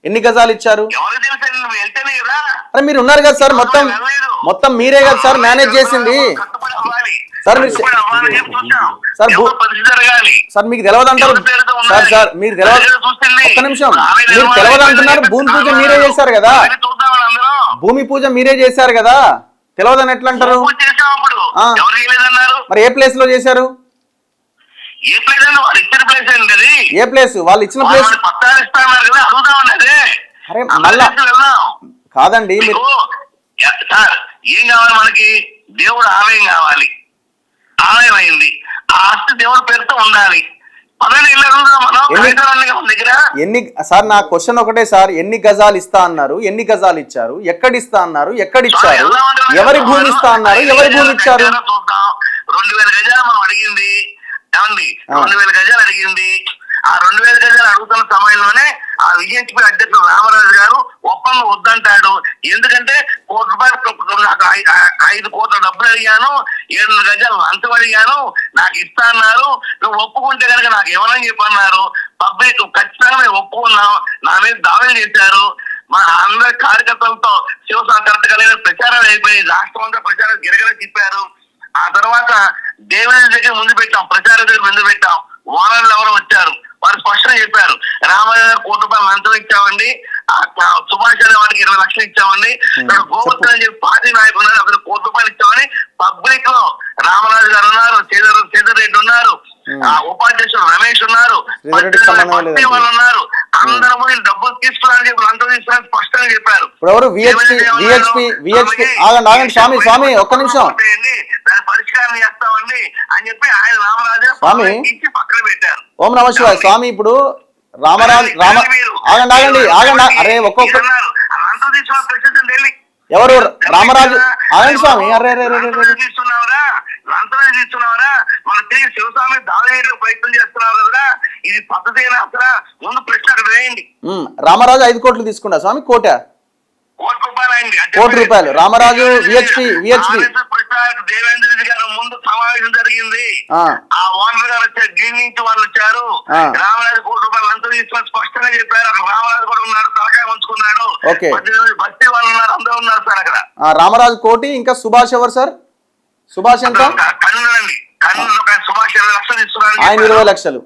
ఎన్ని గజాలు ఇచ్చారు? ఎవరు తెలుసా, నువ్వు వెళ్తేనే కదా. అరే మీరు ఉన్నారు కదా సార్, మొత్తం మీరే కదా సార్ మేనేజ్ చేసింది కట్టుబడి అవ్వాలి. సార్. మీరు సార్ మీకు తెలియదు అంటారు సార్ మీరు తెలియదు. ఒక్క నిమిషం, మీరు తెలియదు అంటున్నారు. భూమి పూజ మీరే చేశారు కదా, భూమి పూజ మీరే చేశారు కదా, తెలియదని ఎట్లా అంటారు? మరి ఏ ప్లేస్ లో చేశారు? ఏ ప్లేస్? వాళ్ళు ఇచ్చిన ప్లేస్. అరే మళ్ళా కాదండి, మీరు ఏం కావాలి మనకి? దేవుడు ఆలయం కావాలి, ఆలయం అయింది, ఆ ఆస్తి దేవుడి పేరుతో ఉండాలి. ఎన్ని సార్, నా క్వశ్చన్ ఒకటే సార్, ఎన్ని గజాలు ఇస్తా అన్నారు, ఎన్ని గజాలు ఇచ్చారు, ఎక్కడ ఇస్తా అన్నారు, ఎక్కడ ఇచ్చారు, ఎవరి భూమి ఇస్తా అన్నారు, ఎవరి భూమి ఇచ్చారు? 2000 గజాలు మనం అడిగింది ఏమండి, 2000 గజాలు అడిగింది. ఆ 2000 గజాలు అడుగుతున్న సమయంలోనే ఆ విజయపి అధ్యక్షుడు రామరాజు గారు ఒప్పందం వద్దంటాడు. ఎందుకంటే ₹1 నాకు 5 కోట్ల డబ్బులు అడిగాను, 700 గజాలు లంచం అడిగాను, నాకు ఇస్తా అన్నారు, నువ్వు ఒప్పుకుంటే కనుక నాకు ఇవ్వనని చెప్పన్నారు. పబ్లిక్ ఖచ్చితంగా మేము ఒప్పుకున్నాం, నా మీద దాడులు చేశారు. మా అందరి కార్యకర్తలతో శివసేన కరెక్ట్గా ప్రచారాలు అయిపోయి రాష్ట్రం అంతా ప్రచారం గిరగిర తిప్పారు. ఆ తర్వాత దేవుని దగ్గర ముందు పెట్టాం, ప్రచారం దగ్గర ముందు పెట్టాం. ఓనర్లు ఎవరో వచ్చారు, వారు స్పష్టంగా చెప్పారు, రామయ్య గారు ₹1 లంచం ఇచ్చామండి, సుభాష్ అనే వాడికి 20 లక్షలు ఇచ్చామండి, గోవర్ధన్ అని చెప్పి పార్టీ నాయకులు ఉన్నారు, అతను ₹1 ఇచ్చామని పబ్లిక్ లో రామరాజు గారు ఉన్నారు, సేదర్ రెడ్డి ఉన్నారు, ఉపాధ్యక్షుడు రమేష్ ఉన్నారు, వాళ్ళు ఉన్నారు, అందరూ డబ్బులు తీసుకున్నారని చెప్పి లంచం తీసుకున్నారని స్పష్టంగా చెప్పారు. స్వామి ఒక్క నిమిషం దాని పరిష్కారం చేస్తామండి అని చెప్పి ఆయన రామరాజు ఇచ్చి పక్కన పెట్టారు. ఓం నమ శివాయ. స్వామి ఇప్పుడు రామరాజు ఆగండి అరే ఒక్కొక్క ఎవరు రామరాజు ఆగండి స్వామి. అరే తీసుకున్నావురా, లంచం తీసుకున్నావురా, మన తిరిగి శివస్వామి దాడి ప్రయత్నం చేస్తున్నావు కదరా, ఇది పద్ధతి అసలు ముందు ప్రశ్న అక్కడ వేయండి. రామరాజు 5 కోట్లు తీసుకున్నా స్వామి, కోటి రూపాయలు. రామరాజు విహెచ్పి దేవేంద్ర రెడ్డి గారు ముందు సమావేశం జరిగింది, ఆ ఓనర్ గారు వచ్చారు, దీని నుంచి వాళ్ళు వచ్చారు, రామరాజు ₹1 లంచం తీసుకొని స్పష్టంగా చెప్పారు. అక్కడ రామరాజు కూడా ఉన్నారు, తలకాయ ఉంచుకున్నాడు, బస్తీ వాళ్ళు ఉన్నారు, అందరూ ఉన్నారు సార్ అక్కడ. రామరాజు కోటి, ఇంకా సుభాష్ ఎవరు సార్? సుభాష్ ఎంత? కన్నులండి, సుభాష్ 20 లక్షలు తీసుకున్నారు, ఆయన 20 లక్షలు.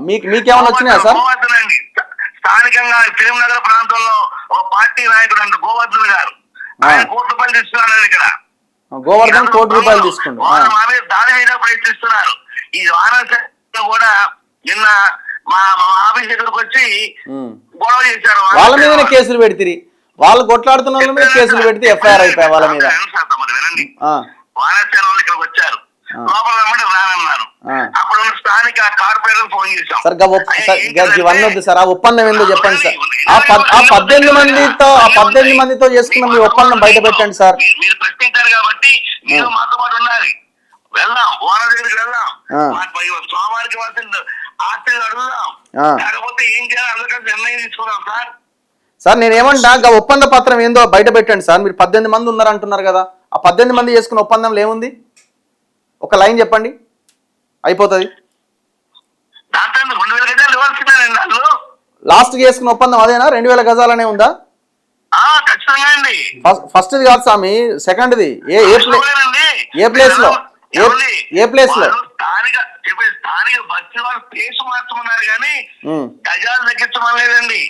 మీకేమైనా వచ్చినాయా సార్? స్థానికంగా ఫిలింనగర్ ప్రాంతంలో ఒక పార్టీ నాయకుడు అంటే గోవర్ధన్ గారు, ఆయన ₹1 తీసుకున్నారు. ఇక్కడ గోవర్ధన్ ₹1 తీసుకున్నారు, మా మీద దాడి మీద ప్రయత్నిస్తున్నారు. ఈ వానర కూడా నిన్న మా ఆఫీస్ దగ్గరకు వచ్చి గొడవ చేశారు. వాళ్ళ మీదనే కేసులు పెడితే, వాళ్ళు కొట్లాడుతున్న వాళ్ళ మీద కేసులు పెడితే ఎఫ్ఐఆర్ అయిపోయాయి వాళ్ళ మీద. వినండి, వానరసేన వాళ్ళు ఇక్కడికి వచ్చారు, లోపల రమ్మంటే రానన్నారు. అప్పుడు ఉన్న స్థానిక కార్పొరేటర్ ఫోన్ చేశాం సార్. ఇవన్నీ వద్దు సార్, ఆ ఒప్పందం ఏందో చెప్పండి సార్. ఆ 18 మందితో చేసుకున్న మీ ఒప్పందం బయట పెట్టండి సార్. మీరు ప్రశ్నించారు కాబట్టి మీరు మాతో పాటు ఉండాలి, వెళ్దాం, ఓనర్ దగ్గరికి వెళ్దాం, సోమవారికి ఆస్తి అడుగుదాం, లేకపోతే ఏం చేయాలి అందుకని నిర్ణయం తీసుకున్నాం సార్. సార్ నేనేమంటా, ఒప్పంద పత్రం ఏందో బయట పెట్టండి సార్. మీరు 18 మంది ఉన్నారు అంటున్నారు కదా, ఆ 18 మంది చేసుకున్న ఒప్పందంలో ఏముంది? ఒక లైన్ చెప్పండి, అయిపోతుంది. లాస్ట్ చేసుకున్న ఒప్పందం అదేనా? 2000 గజాలనే ఉందా? ఫస్ట్ది కాదు స్వామి, సెకండ్ది. ఏ ప్లేస్ లో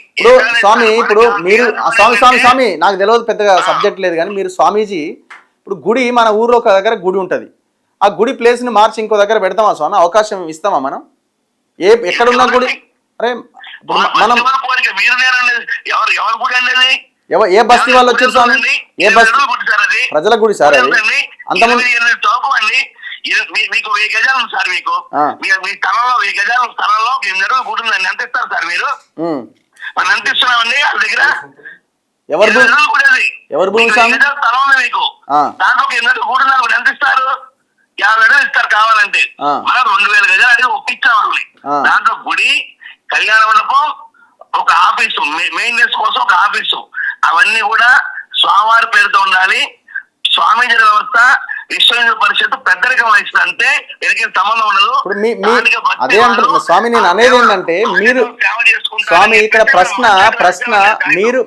ఇప్పుడు స్వామి, ఇప్పుడు మీరు స్వామి నాకు తెలియదు, పెద్దగా సబ్జెక్ట్ లేదు కానీ, మీరు స్వామీజీ ఇప్పుడు గుడి, మన ఊర్లో ఒక దగ్గర గుడి ఉంటుంది, ఆ గుడి ప్లేస్ ని మార్చి ఇంకో దగ్గర పెడతామా స్వామి? అవకాశం ఇస్తామా మనం? ఎక్కడున్నా గుడి? అరే మనం ఏ బస్తీ వాళ్ళు వచ్చారు స్వామి? ఏ బస్తీ? ప్రజల గుడి సార్ అది. అంతమంది మీకు 1000 గజాలు ఉంది సార్, మీకు మీ స్థలంలో 1000 గజాల స్థలంలో గుడి ఎంత ఇస్తారు సార్ మీరు? మనం ఎంత ఇస్తున్నామండి వాళ్ళ దగ్గర? ఎవరి భూమి? ఎవరి భూమి స్వామి? స్థలం ఉంది మీకు, దాంట్లో ఒక 2 గూడున్నారు, ఎంత ఇస్తారు? 50 గజాలు ఇస్తారు కావాలంటే. మనం 2000 గజాలు అడిగి ఒప్పించాం వాళ్ళని. దాంట్లో గుడి, కళ్యాణ మండపం, ఒక ఆఫీసు, మెయింటెనెన్స్ కోసం ఒక ఆఫీసు, అవన్నీ కూడా స్వామివారి పేరుతో ఉండాలి. స్వామీజీ వ్యవస్థ విశ్వ హిందూ పరిషత్ పెద్దరికం వహిస్తుంది, అంటే ఎదిగిన సంబంధం ఉండదు. అదే అంటారు స్వామి, నేను అనేది ఏంటంటే మీరు స్వామి ఇక్కడ ప్రశ్న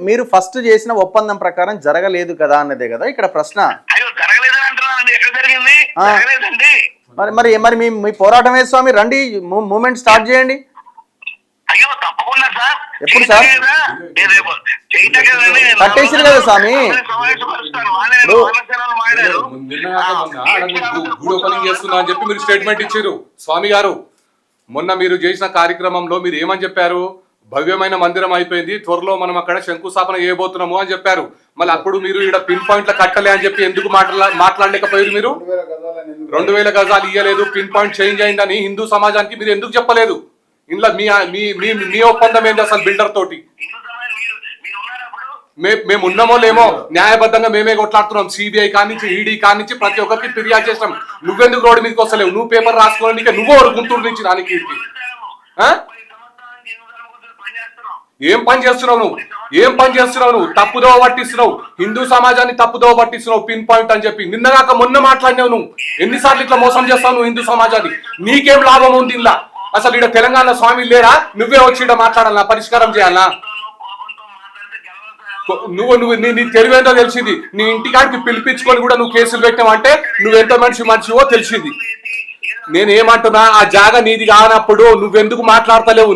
మీరు ఫస్ట్ చేసిన ఒప్పందం ప్రకారం జరగలేదు కదా అన్నదే కదా ఇక్కడ ప్రశ్న. అయ్యో జరగలేదు అంటున్నానండి, ఎక్కడ జరిగింది? జరగలేదండి. మరి మీ పోరాటం ఏది స్వామి? రండి, మూమెంట్ స్టార్ట్ చేయండి. అయ్యో తప్పకుండా సార్. ఎప్పుడు సార్? కట్టేసారు కదా స్వామి. గుడి ఓపెనింగ్ చేస్తున్నా అని చెప్పి మీరు స్టేట్మెంట్ ఇచ్చారు స్వామి గారు. మొన్న మీరు చేసిన కార్యక్రమంలో మీరు ఏమని చెప్పారు? భవ్యమైన మందిరం అయిపోయింది, త్వరలో మనం అక్కడ శంకుస్థాపన చేయబోతున్నాము అని చెప్పారు. మళ్ళీ అప్పుడు మీరు ఇక్కడ పిన్ పాయింట్ లో కట్టలే అని చెప్పి ఎందుకు మాట్లాడలేకపోయారు? మీరు 2000 గజాలు ఇయ్యలేదు, పిన్ పాయింట్ చేంజ్ అయిందని హిందూ సమాజానికి మీరు ఎందుకు చెప్పలేదు? ఇంట్లో మీ ఒప్పందం ఏంటి అసలు బిల్డర్ తోటి? మేము ఉన్నామో లేమో న్యాయబద్ధంగా మేమే కొట్లాడుతున్నాం. సిబిఐ కానించి, ఈడీ కానించి ప్రతి ఒక్కరికి ఫిర్యాదు చేస్తాం. నువ్వెందుకు రోడ్డు మీదకి వస్తలేవు? నువ్వు పేపర్ రాసుకోవడానికి నువ్వు గుంటూరు నుంచి దానికి ఏం పని చేస్తున్నావు నువ్వు? తప్పుదోవ పట్టిస్తున్నావు, హిందూ సమాజాన్ని తప్పుదోవ పట్టిస్తున్నావు పిన్ పాయింట్ అని చెప్పి. నిన్నగాక మొన్న మాట్లాడినావు నువ్వు. ఎన్నిసార్లు ఇట్లా మోసం చేస్తావు నువ్వు హిందూ సమాజాన్ని? నీకేం లాభం ఉంది ఇలా? అసలు ఇక్కడ తెలంగాణ స్వామి లేరా? నువ్వే వచ్చి ఇక్కడ మాట్లాడాలా, పరిష్కారం చేయాలా? నీ తెలివేందో తెలిసింది. నీ ఇంటికాడికి పిలిపించుకొని కూడా నువ్వు కేసులు పెట్టావంటే నువ్వెంత మనిషివో తెలిసింది. నేనేమంటున్నా, ఆ జాగా నీది కానప్పుడు నువ్వెందుకు మాట్లాడతలేవు?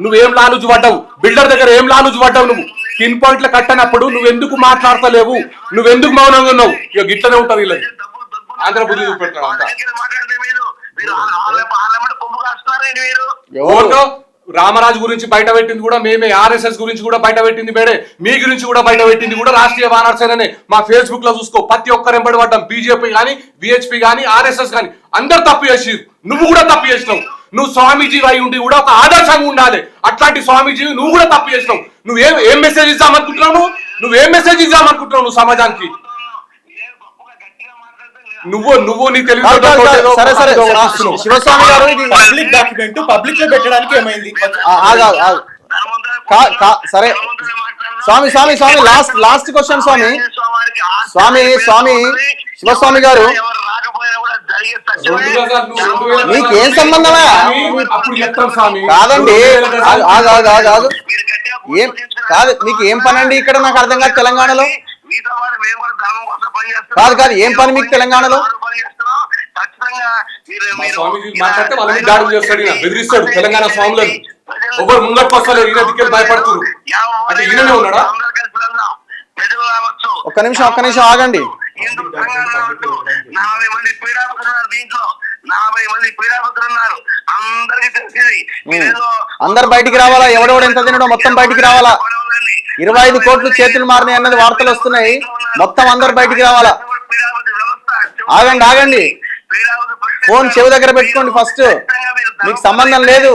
నువ్వేం లాలూజు పడ్డావు? బిల్డర్ దగ్గర ఏం లాలూజు పడ్డావు? నువ్వు పిన్ పాయింట్లు కట్టనప్పుడు నువ్వెందుకు మాట్లాడతలేవు? నువ్వెందుకు మౌనంగా ఉన్నావు? ఇక గిట్లనే ఉంటుంది వీళ్ళది. ఆంధ్ర బుద్ధి చూపెట్టాడు అంతా. రామరాజు గురించి బయట పెట్టింది కూడా మేమే, ఆర్ఎస్ఎస్ గురించి కూడా బయట పెట్టింది మేడే, మీ గురించి కూడా బయట పెట్టింది కూడా రాష్ట్రీయ వానర్సేననే. మా ఫేస్బుక్ లో చూసుకో, ప్రతి ఒక్కరు ఎంబడి పడ్డాం. బీజేపీ కానీ, విహెచ్పి కానీ, ఆర్ఎస్ఎస్ కానీ అందరు తప్పు చేసి, నువ్వు కూడా తప్పు చేసినావు. నువ్వు స్వామీజీ అయి ఉండి కూడా ఒక ఆదర్శంగా ఉండాలి. అట్లాంటి స్వామీజీ నువ్వు కూడా తప్పు చేసినావు. నువ్వేం మెసేజ్ ఇద్దామనుకుంటున్నావు? నువ్వేం మెసేజ్ ఇద్దామనుకుంటున్నావు నువ్వు సమాజానికి? నువ్వు నీ తెలుగు శివస్వామి గారు పబ్లిక్ డాక్యుమెంట్ పబ్లిక్ లో పెట్టడానికి ఏమైంది? సరే స్వామి లాస్ట్ క్వశ్చన్ స్వామి శివస్వామి గారు, మీకేం సంబంధమా? కాదండి, ఏం కాదు, మీకు ఏం పని అండి ఇక్కడ? నాకు అర్థం కాదు. తెలంగాణలో కాదు, ఏం పని మీకు తెలంగాణలో? మాట్లాడితే వాళ్ళని దాడులు చేస్తాడు, బెదిరిస్తాడు తెలంగాణ స్వాములను. ఒకరు ముంగట్టు వస్తారు, ఈయన దిక్కులు భయపడుతున్నారు అంటే ఈయననే ఉన్నాడా? ఒక్క నిమిషం ఆగండి. 40 మంది పీడాపతులు ఉన్నారు, అందరికి తెలిసింది. అందరు బయటికి రావాలా? ఎవడెవడు ఎంత తినడో మొత్తం బయటికి రావాలా? 25 కోట్లు చేతులు మారినాయి అన్నది వార్తలు వస్తున్నాయి. మొత్తం అందరు బయటికి రావాలా? ఆగండి, ఫోన్ చెవి దగ్గర పెట్టుకోండి. ఫస్ట్ మీకు సంబంధం లేదు.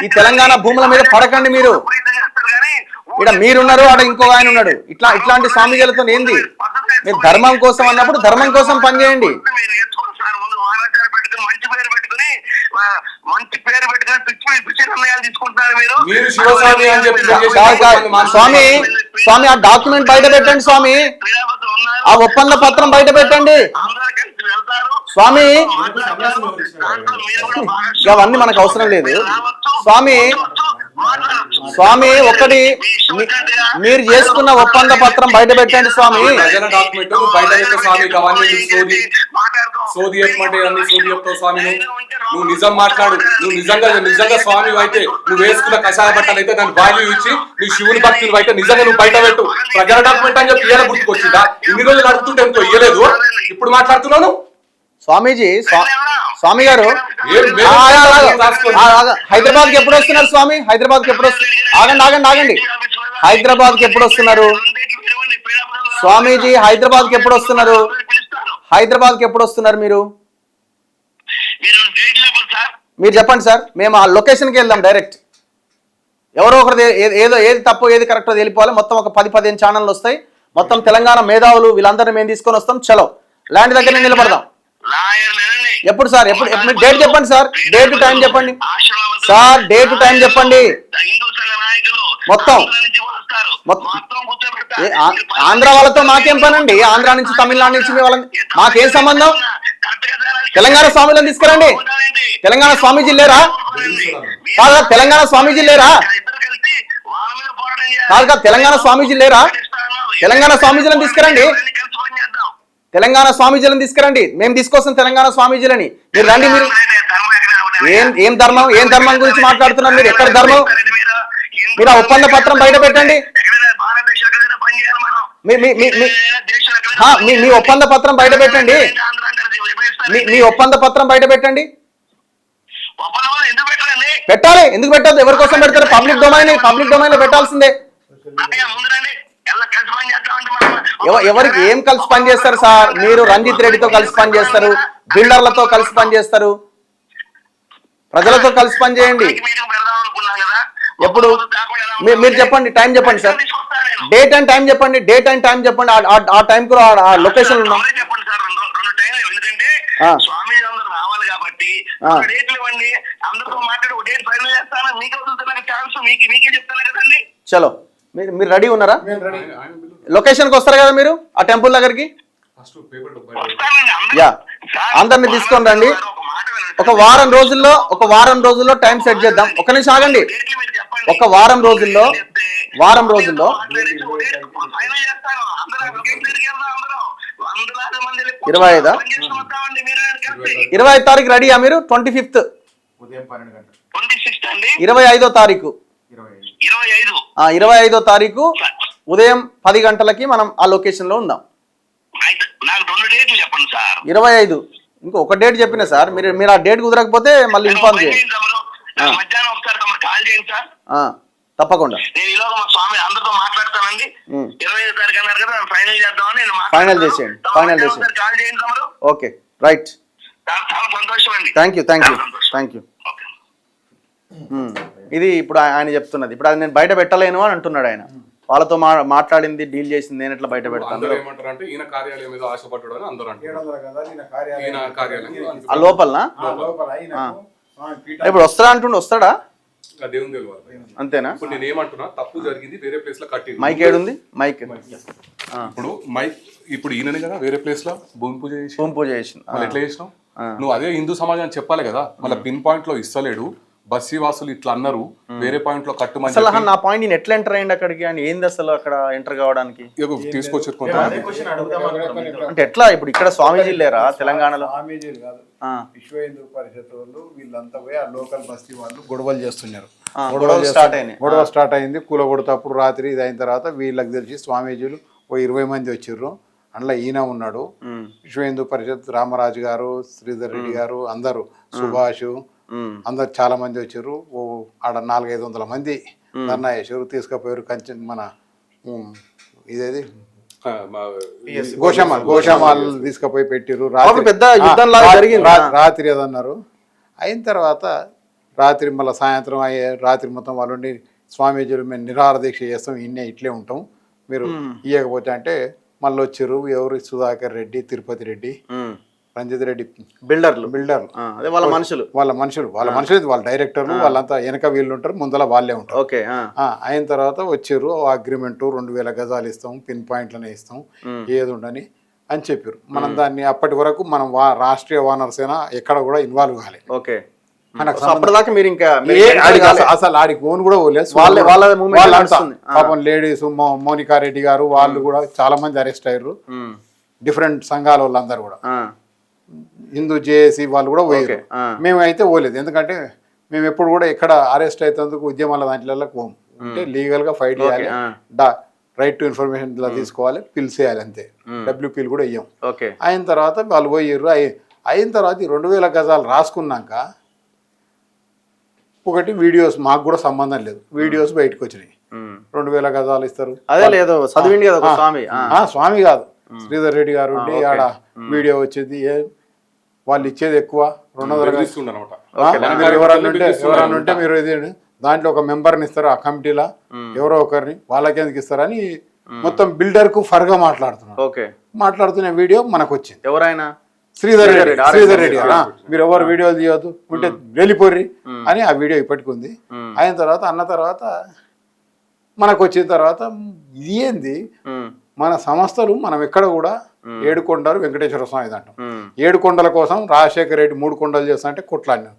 ఈ తెలంగాణ భూముల మీద పడకండి మీరు. ఇక్కడ మీరున్నారు, ఆడ ఇంకో ఆయన ఉన్నాడు. ఇట్లాంటి స్వామిజీలతో ఏంది? మీరు ధర్మం కోసం అన్నప్పుడు ధర్మం కోసం పనిచేయండి. స్వామి ఆ డాక్యుమెంట్ బయట పెట్టండి స్వామి, ఆ ఒప్పంద పత్రం బయట పెట్టండి స్వామి. అవన్నీ మనకు అవసరం లేదు స్వామి. ఒక్కటి, మీరు చేసుకున్న ఒప్పంద పత్రం బయట పెట్టండి స్వామి. సోది చెప్పమంటే అన్ని సోది చెప్తావు స్వామి. నువ్వు నిజం మాట్లాడు. నువ్వు నిజంగా స్వామి అయితే, నువ్వు వేసుకున్న కషాయ బట్టలు అయితే దాన్ని వాల్యూ ఇచ్చి, నువ్వు శివుని భక్తులు అయితే నిజంగా నువ్వు బయట పెట్టు. ప్రజల డాక్యుమెంట్ అని చెప్పి ఇయ్యాల గుర్తుకొచ్చిందా? ఇన్ని రోజులు అడుగుతుంటే ఎంతో ఇయ్యలేదు, ఇప్పుడు మాట్లాడుతున్నాను. స్వామీజీ, స్వామి గారు హైదరాబాద్కి ఎప్పుడు వస్తున్నారు స్వామి? హైదరాబాద్కి ఎప్పుడు ఆగండి. హైదరాబాద్కి ఎప్పుడు వస్తున్నారు స్వామీజీ? హైదరాబాద్కి ఎప్పుడు వస్తున్నారు? మీరు చెప్పండి సార్, మేము ఆ లొకేషన్కి వెళ్దాం డైరెక్ట్. ఎవరో ఒకరు ఏదో ఏది తప్పు ఏది కరెక్టో తెలిపోవాలి. మొత్తం ఒక 10-15 ఛానళ్ళు వస్తాయి. మొత్తం తెలంగాణ మేధావులు వీళ్ళందరినీ మేము తీసుకొని వస్తాం. చలో ల్యాండ్ దగ్గర నిలబడదాం. ఎప్పుడు సార్? ఎప్పుడు డేట్ చెప్పండి సార్, డేట్ టైం చెప్పండి సార్, డేట్ టైం చెప్పండి. మొత్తం ఆంధ్ర వాళ్ళతో మాకేం పని అండి? ఆంధ్ర నుంచి తమిళనాడు నుంచి మీ వాళ్ళని మాకేం సంబంధం? తెలంగాణ స్వామిలను తీసుకురండి. తెలంగాణ స్వామీజీ లేరా? కాదు, తెలంగాణ స్వామీజీ లేరా? కాదు, తెలంగాణ స్వామీజీ లేరా? తెలంగాణ స్వామీజీలను తీసుకురండి. తెలంగాణ స్వామీజీలను తీసుకురండి. మేము తీసుకొస్తాం తెలంగాణ స్వామీజీలని. మీరు రండి. మీరు ఏం ధర్మం? ఏం ధర్మం గురించి మాట్లాడుతున్నారు మీరు? ఎక్కడ ధర్మం? మీరు ఆ ఒప్పంద పత్రం బయట పెట్టండి. మీ ఒప్పంద పత్రం బయట పెట్టండి. మీ ఒప్పంద పత్రం బయట పెట్టండి. పెట్టాలి. ఎందుకు పెట్టద్దు? ఎవరి కోసం పెడతారు? పబ్లిక్ డొమైన్ లో పెట్టాల్సిందే. ఎవరికి ఏం కలిసి పని చేస్తారు సార్? మీరు రంజిత్ రెడ్డితో కలిసి పని చేస్తారు, బిల్డర్లతో కలిసి పని చేస్తారు, ప్రజలతో కలిసి పని చేయండి. ఎప్పుడు? మీరు చెప్పండి, టైం చెప్పండి సార్. డేట్ అండ్ టైం చెప్పండి. డేట్ అండ్ టైం చెప్పండి. ఆ టైం కూడా ఆ లొకేషన్ ఉన్నాం. చలో, మీరు రెడీ ఉన్నారా? లొకేషన్కి వస్తారు కదా మీరు ఆ టెంపుల్ దగ్గరికి? యా, అందరిని తీసుకొని రండి. ఒక వారం రోజుల్లో టైం సెట్ చేద్దాం. ఒక నిమిషం ఆగండి. ఒక వారం రోజుల్లో 25 25 తారీఖు రెడీయా మీరు? 25th ఉదయం 12 గంటలు. 25వ తారీఖు 25వ తారీఖు ఉదయం 10 గంటలకి మనం ఆ లొకేషన్ లో ఉందాం. 25 ఇంకొక డేట్ చెప్పిన సార్. మీరు ఆ డేట్ కుదరకపోతే మళ్ళీ ఇన్ఫార్మ్ చేయండి. తప్పకుండా ఫైనల్ చేసేయండి. Okay, right. Thank you. ఇది ఇప్పుడు ఆయన చెప్తున్నది. ఇప్పుడు అది నేను బయట పెట్టలేను అని అంటున్నాడు ఆయన. వాళ్ళతో మాట్లాడింది, డీల్ చేసింది నేను ఎట్లా బయట పెడతాను? ఈయన కార్యాలయం మీద ఆశపడ్డాడు అని అందరూ ఆ లోపలనా? ఇప్పుడు వస్తాడా అంటుండే? వస్తాడా? అంతేనా? ఇప్పుడు నేను ఏమంటున్నా, తప్పు జరిగింది, వేరే ప్లేస్ లో కట్టి. మైక్ ఏడుంది? మైక్ ఇప్పుడు ఈయననే కదా వేరే ప్లేస్ లో భూమి పూజ చేసి ఎట్లా చేసినావు నువ్వు? అదే హిందూ సమాజాన్ని చెప్పాలి కదా. మళ్ళీ పిన్ పాయింట్ లో ఇస్తలేడు. బస్సీ వాసులు ఇట్లా అన్నారు, వేరే పాయింట్ లో కట్టుమని. అసలు నా పాయింట్ నేను ఎట్లా ఎంటర్ అయ్యింది అక్కడికి అని? ఏంది అసలు అక్కడ ఎంటర్ కావడానికి? తీసుకొచ్చారు అంటే ఎట్లా? ఇప్పుడు ఇక్కడ స్వామీజీ లేరా తెలంగాణలో? స్వామీజీలు కాదు, విశ్వ హిందూ పరిషత్ వాళ్ళు వీళ్ళంతా పోయి ఆ లోకల్ బస్తీ వాళ్ళు గొడవలు చేస్తున్నారు. గొడవ స్టార్ట్ అయింది. కూలగొడతప్పుడు రాత్రి ఇది అయిన తర్వాత వీళ్ళకి తెలిసి స్వామీజీలు ఓ 20 మంది వచ్చిర్రు. అందులో ఈయన ఉన్నాడు. విశ్వ హిందూ పరిషత్ రామరాజు గారు, శ్రీధర్ రెడ్డి గారు, అందరూ, సుభాష్, అందరు చాలా మంది వచ్చారు. ఓ ఆడ 400-500 మంది ధర్నా చేసారు. తీసుకుపోయారు కంచె మన ఇదేది గోషామాల్ తీసుకుపోయి పెట్టిరు. రాత్రి ఏదన్నారు. అయిన తర్వాత రాత్రి మళ్ళీ సాయంత్రం అయ్యే రాత్రి మొత్తం వాళ్ళు స్వామీజీలు మేము నిరాహార దీక్ష చేస్తాం, ఇట్లే ఉంటాం, మీరు ఇవ్వకపోతే అంటే మళ్ళీ వచ్చారు. ఎవరు? సుధాకర్ రెడ్డి, తిరుపతి రెడ్డి, రంజిత్ రెడ్డి, బిల్డర్లు వాళ్ళ మనుషులు వాళ్ళ డైరెక్టర్లు వాళ్ళంతా వెనక వీళ్ళు ఉంటారు, ముందర వాళ్ళే ఉంటారు. అయిన తర్వాత వచ్చారు. అగ్రిమెంట్ 2000 గజాలు ఇస్తాం, పిన్ పాయింట్లనే ఇస్తాం, ఏది ఉండని అని చెప్పారు. మనం దాన్ని అప్పటి వరకు మనం రాష్ట్రీయ వానరసేన ఎక్కడ కూడా ఇన్వాల్వ్ కాలేదు. అసలు ఆడికి ఓన్ కూడా పాపం లేడీస్, మోనికా రెడ్డి గారు వాళ్ళు కూడా చాలా మంది అరెస్ట్ అయ్యారు. డిఫరెంట్ సంఘాల వాళ్ళందరూ కూడా, హిందూ జేఏసీ వాళ్ళు కూడా పోయారు. మేమైతే పోలేదు. ఎందుకంటే మేము ఎప్పుడు కూడా ఎక్కడ అరెస్ట్ అవుతందుకు ఉద్యమాల దాంట్లో పోము. అంటే లీగల్ గా ఫైట్ చేయాలి, రైట్ టు ఇన్ఫర్మేషన్ ఇలా తీసుకోవాలి, పిల్స్ చేయాలి అంతే. డబ్ల్యూపీలు కూడా ఇయ్యం. అయిన తర్వాత వాళ్ళు పోయారు. అయిన తర్వాత 2000 గజాలు రాసుకున్నాక ఒకటి వీడియోస్, మాకు కూడా సంబంధం లేదు, వీడియోస్ బయటకు వచ్చినాయి. 2000 గజాలు ఇస్తారు. అదే లేదు చదివింది కదా స్వామి. స్వామి కాదు, శ్రీధర్ రెడ్డి గారు ఉండి ఆడ వీడియో వచ్చేది. వాళ్ళు ఇచ్చేది ఎక్కువ 200 ఎవరన్నా ఉంటే మీరు ఇది దాంట్లో ఒక మెంబర్ని ఇస్తారు ఆ కమిటీలో ఎవరో ఒకరిని, వాళ్ళకి ఎందుకు ఇస్తారని మొత్తం బిల్డర్ కు ఫర్గా మాట్లాడుతున్నారు. ఓకే, మాట్లాడుతున్న వీడియో మనకు వచ్చింది. ఎవరైనా శ్రీధర్ రెడ్డి మీరు ఎవరు వీడియోలు తీయవద్దు ఉంటే వెళ్ళిపోర్రి అని ఆ వీడియో ఇప్పటికి ఉంది. అయిన తర్వాత అన్న తర్వాత మనకు వచ్చిన తర్వాత ఇది ఏంది, మన సంస్థలు మనం ఎక్కడ కూడా ఏడుకొండలు వెంకటేశ్వర స్వామి అంటాం. 7 కొండల కోసం రాజశేఖర రెడ్డి 3 కొండలు చేస్తా అంటే కొట్లాడినాం.